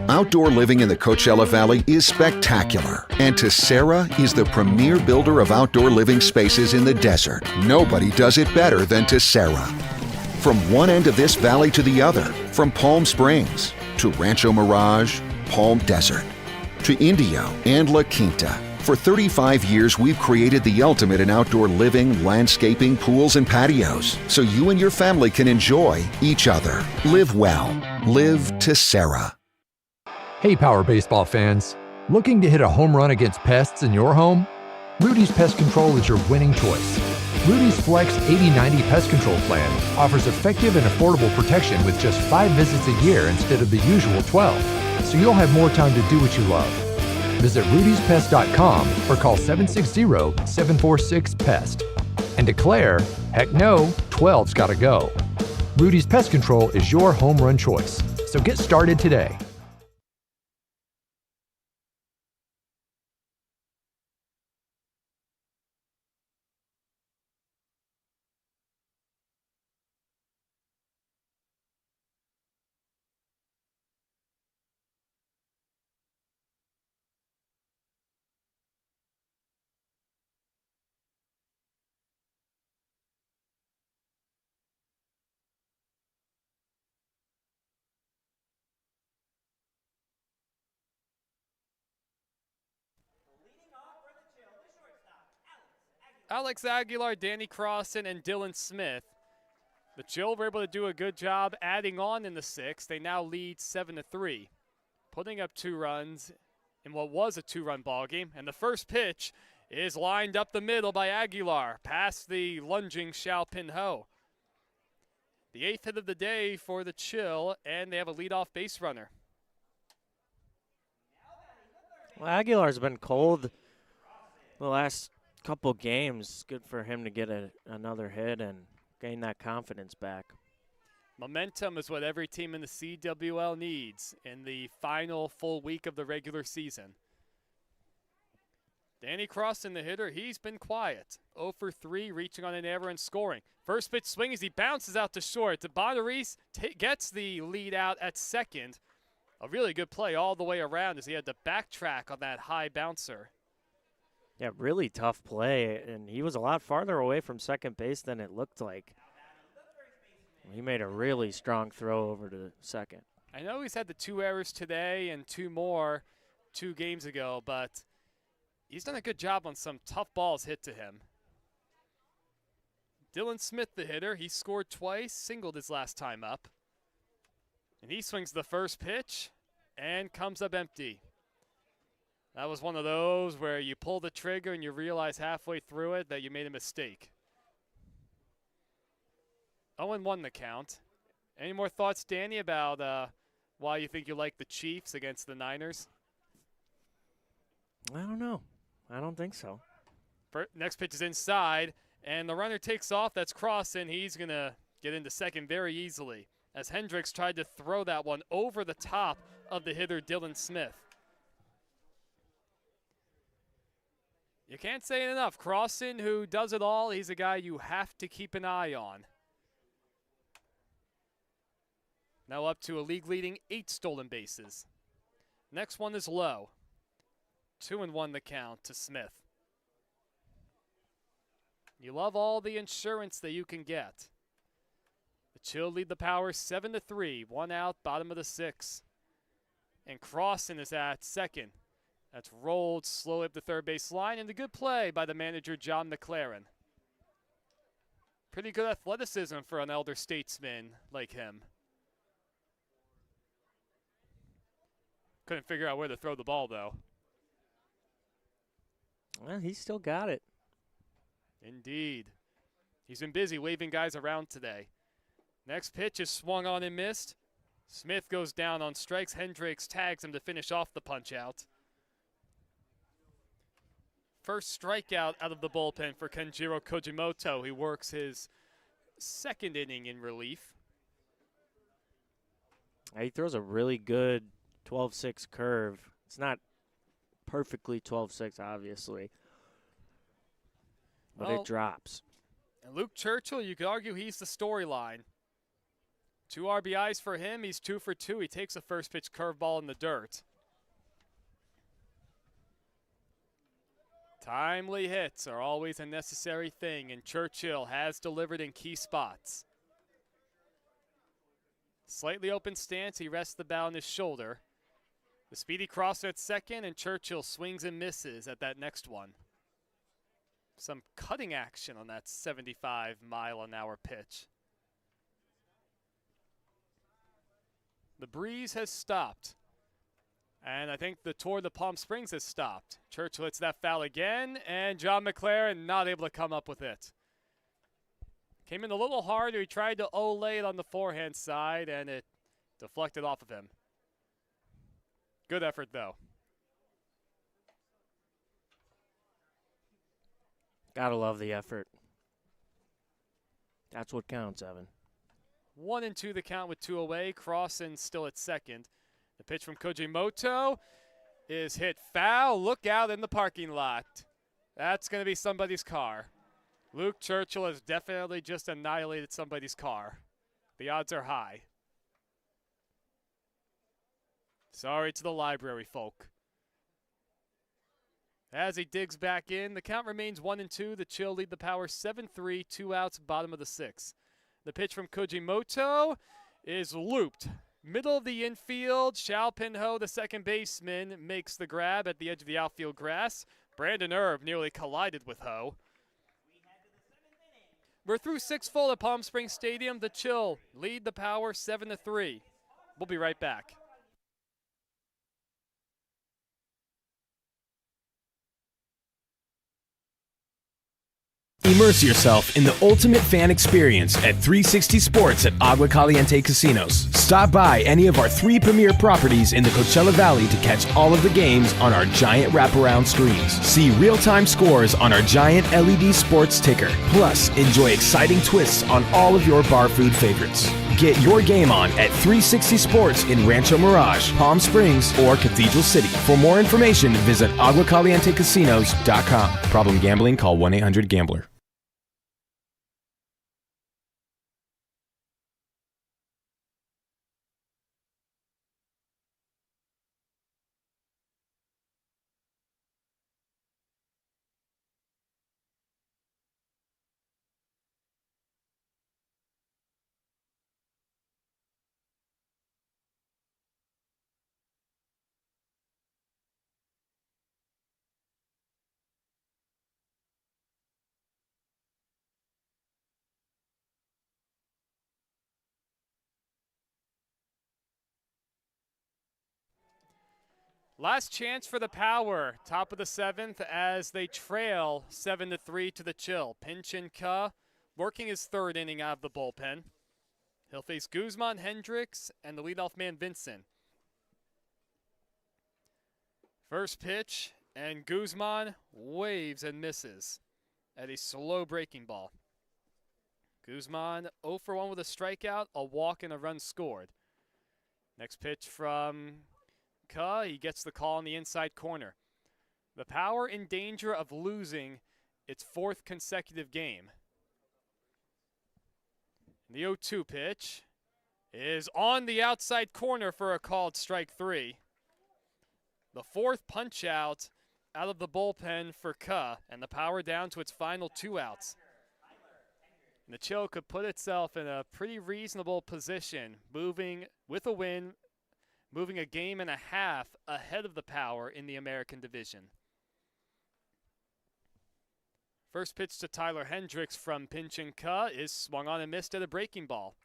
Outdoor living in the Coachella Valley is spectacular, and Tessera is the premier builder of outdoor living spaces in the desert. Nobody does it better than Tessera. From one end of this valley to the other, from Palm Springs to Rancho Mirage, Palm Desert, to Indio and La Quinta. For 35 years, we've created the ultimate in outdoor living, landscaping, pools, and patios, so you and your family can enjoy each other. Live well. Live Tessera. Hey, Power Baseball fans. Looking to hit a home run against pests in your home? Rudy's Pest Control is your winning choice. Rudy's Flex 80/90 Pest Control Plan offers effective and affordable protection with just 5 visits a year instead of the usual 12, so you'll have more time to do what you love. Visit rudyspest.com or call 760-746-PEST and declare, heck no, 12's gotta go. Rudy's Pest Control is your home run choice, so get started today. Alex Aguilar, Danny Crossan, and Dylan Smith. The Chill were able to do a good job adding on in the 6th. They now lead 7-3, putting up 2 runs in what was a 2-run ball game. And the first pitch is lined up the middle by Aguilar, past the lunging Xiao Pin Ho. The 8th hit of the day for the Chill, and they have a leadoff base runner. Well, Aguilar's been cold the last couple games. Good for him to get another hit and gain that confidence back. Momentum is what every team in the CWL needs in the final full week of the regular season. Danny Crossan, the hitter, he's been quiet. 0 for 3, reaching on an error and scoring. First pitch swing as he bounces out to short. Bonneries gets the lead out at second. A really good play all the way around as he had to backtrack on that high bouncer. Yeah, really tough play, and he was a lot farther away from second base than it looked like. He made a really strong throw over to second. I know he's had the 2 errors today and 2 more 2 games ago, but he's done a good job on some tough balls hit to him. Dylan Smith, the hitter, he scored twice, singled his last time up. And he swings the first pitch and comes up empty. That was one of those where you pull the trigger and you realize halfway through it that you made a mistake. 0-1 the count. Any more thoughts, Danny, about why you think you like the Chiefs against the Niners? I don't know. I don't think so. Next pitch is inside, and the runner takes off. That's crossing. He's going to get into second very easily as Hendricks tried to throw that one over the top of the hitter, Dylan Smith. You can't say it enough. Crossan, who does it all, he's a guy you have to keep an eye on. Now up to a league-leading 8 stolen bases. Next one is low. 2-1 the count to Smith. You love all the insurance that you can get. The Chill lead the Power 7-3. 1 out, bottom of the 6th. And Crossan is at second. That's rolled slowly up the third base line, and a good play by the manager, John McLaren. Pretty good athleticism for an elder statesman like him. Couldn't figure out where to throw the ball, though. Well, he's still got it. Indeed. He's been busy waving guys around today. Next pitch is swung on and missed. Smith goes down on strikes. Hendricks tags him to finish off the punch-out. First strikeout out of the bullpen for Kenjiro Kojimoto. He works his second inning in relief. He throws a really good 12-6 curve. It's not perfectly 12-6, obviously, but it drops. And Luke Churchill, you could argue he's the storyline. 2 RBIs for him. He's 2 for 2. He takes a first pitch curveball in the dirt. Timely hits are always a necessary thing, and Churchill has delivered in key spots. Slightly open stance, he rests the bat on his shoulder. The speedy crosser at second, and Churchill swings and misses at that next one. Some cutting action on that 75-mile-an-hour pitch. The breeze has stopped. And I think the tour to Palm Springs has stopped. Churchill hits that foul again, and John McLaren not able to come up with it. Came in a little harder. He tried to olay it on the forehand side, and it deflected off of him. Good effort, though. Gotta love the effort. That's what counts, Evan. 1-2 the count with 2 away. Crossan still at second. The pitch from Kojimoto is hit foul. Look out in the parking lot. That's going to be somebody's car. Luke Churchill has definitely just annihilated somebody's car. The odds are high. Sorry to the library folk. As he digs back in, the count remains 1-2. The Chill lead the Power 7-3, 2 outs, bottom of the 6th. The pitch from Kojimoto is looped. Middle of the infield, Xiao Pinho, the second baseman, makes the grab at the edge of the outfield grass. Brandon Erb nearly collided with Ho. We're through 6 full at Palm Springs Stadium. The Chill lead the Power 7-3. We'll be right back. Immerse yourself in the ultimate fan experience at 360 Sports at Agua Caliente Casinos. Stop by any of our 3 premier properties in the Coachella Valley to catch all of the games on our giant wraparound screens. See real-time scores on our giant LED sports ticker. Plus, enjoy exciting twists on all of your bar food favorites. Get your game on at 360 Sports in Rancho Mirage, Palm Springs, or Cathedral City. For more information, visit aguacalientecasinos.com. Problem gambling? Call 1-800-GAMBLER. Last chance for the Power, top of the 7th, as they trail 7-3 to the Chill. Pinchin Ka working his 3rd inning out of the bullpen. He'll face Guzman, Hendricks, and the leadoff man, Vincent. First pitch, and Guzman waves and misses at a slow breaking ball. Guzman 0 for 1 with a strikeout, a walk, and a run scored. Next pitch from Ka, he gets the call in the inside corner. The Power in danger of losing its 4th consecutive game. The 0-2 pitch is on the outside corner for a called strike 3. The 4th punch out of the bullpen for Ka, and the Power down to its final 2 outs. And the Chill could put itself in a pretty reasonable position, moving with a win, moving a game and a half ahead of the Power in the American Division. First pitch to Tyler Hendricks from Pinchin Ka is swung on and missed at a breaking ball.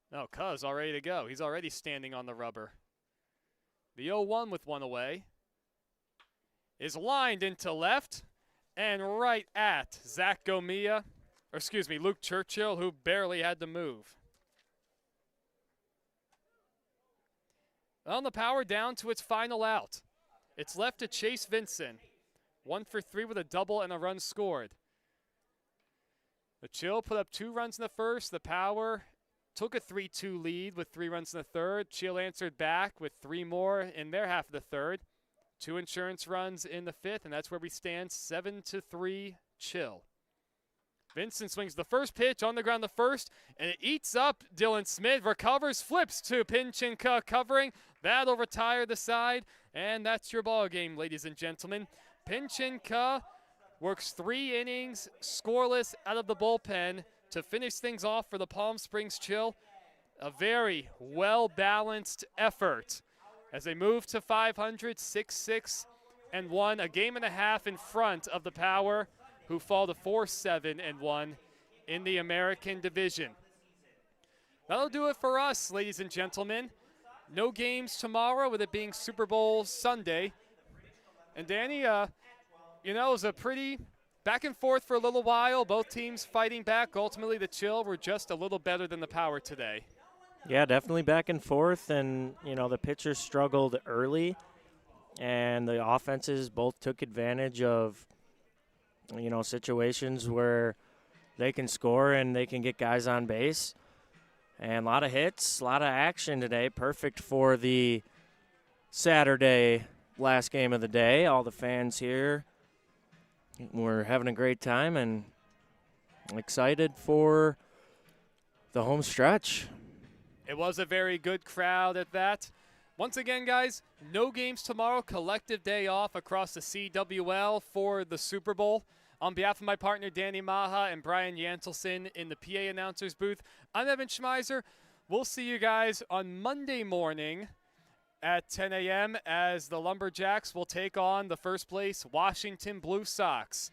No, Ka's all ready to go. He's already standing on the rubber. The 0-1 with 1 away is lined into left and right at Zach Gomia, or excuse me, Luke Churchill, who barely had to move. On the Power down to its final out. It's left to Chase Vincent. 1 for 3 with a double and a run scored. The Chill put up 2 runs in the first. The Power took a 3-2 lead with 3 runs in the third. Chill answered back with 3 more in their half of the third. 2 insurance runs in the 5th, and that's where we stand, 7-3 Chill. Vincent swings the first pitch on the ground, the first, and it eats up Dylan Smith, recovers, flips to Pinchin Ka covering. That'll retire the side, and that's your ball game, ladies and gentlemen. Pinchin Ka works 3 innings, scoreless out of the bullpen to finish things off for the Palm Springs Chill. A very well-balanced effort as they move to 500, 6-6-1, a game and a half in front of the Power, who fall to 4-7-1 in the American Division. That'll do it for us, ladies and gentlemen. No games tomorrow, with it being Super Bowl Sunday. And Danny, it was a pretty back and forth for a little while. Both teams fighting back. Ultimately, the Chill were just a little better than the Power today. Yeah, definitely back and forth, and, the pitchers struggled early, and the offenses both took advantage of, situations where they can score and they can get guys on base. And a lot of hits, a lot of action today. Perfect for the Saturday last game of the day. All the fans here were having a great time and excited for the home stretch. It was a very good crowd at that. Once again, guys, no games tomorrow. Collective day off across the CWL for the Super Bowl. On behalf of my partner, Danny Machaj, and Brian Yantelson in the PA announcer's booth, I'm Evan Schmeizer. We'll see you guys on Monday morning at 10 a.m. as the Lumberjacks will take on the first place Washington Blue Sox.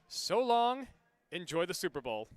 So long. Enjoy the Super Bowl.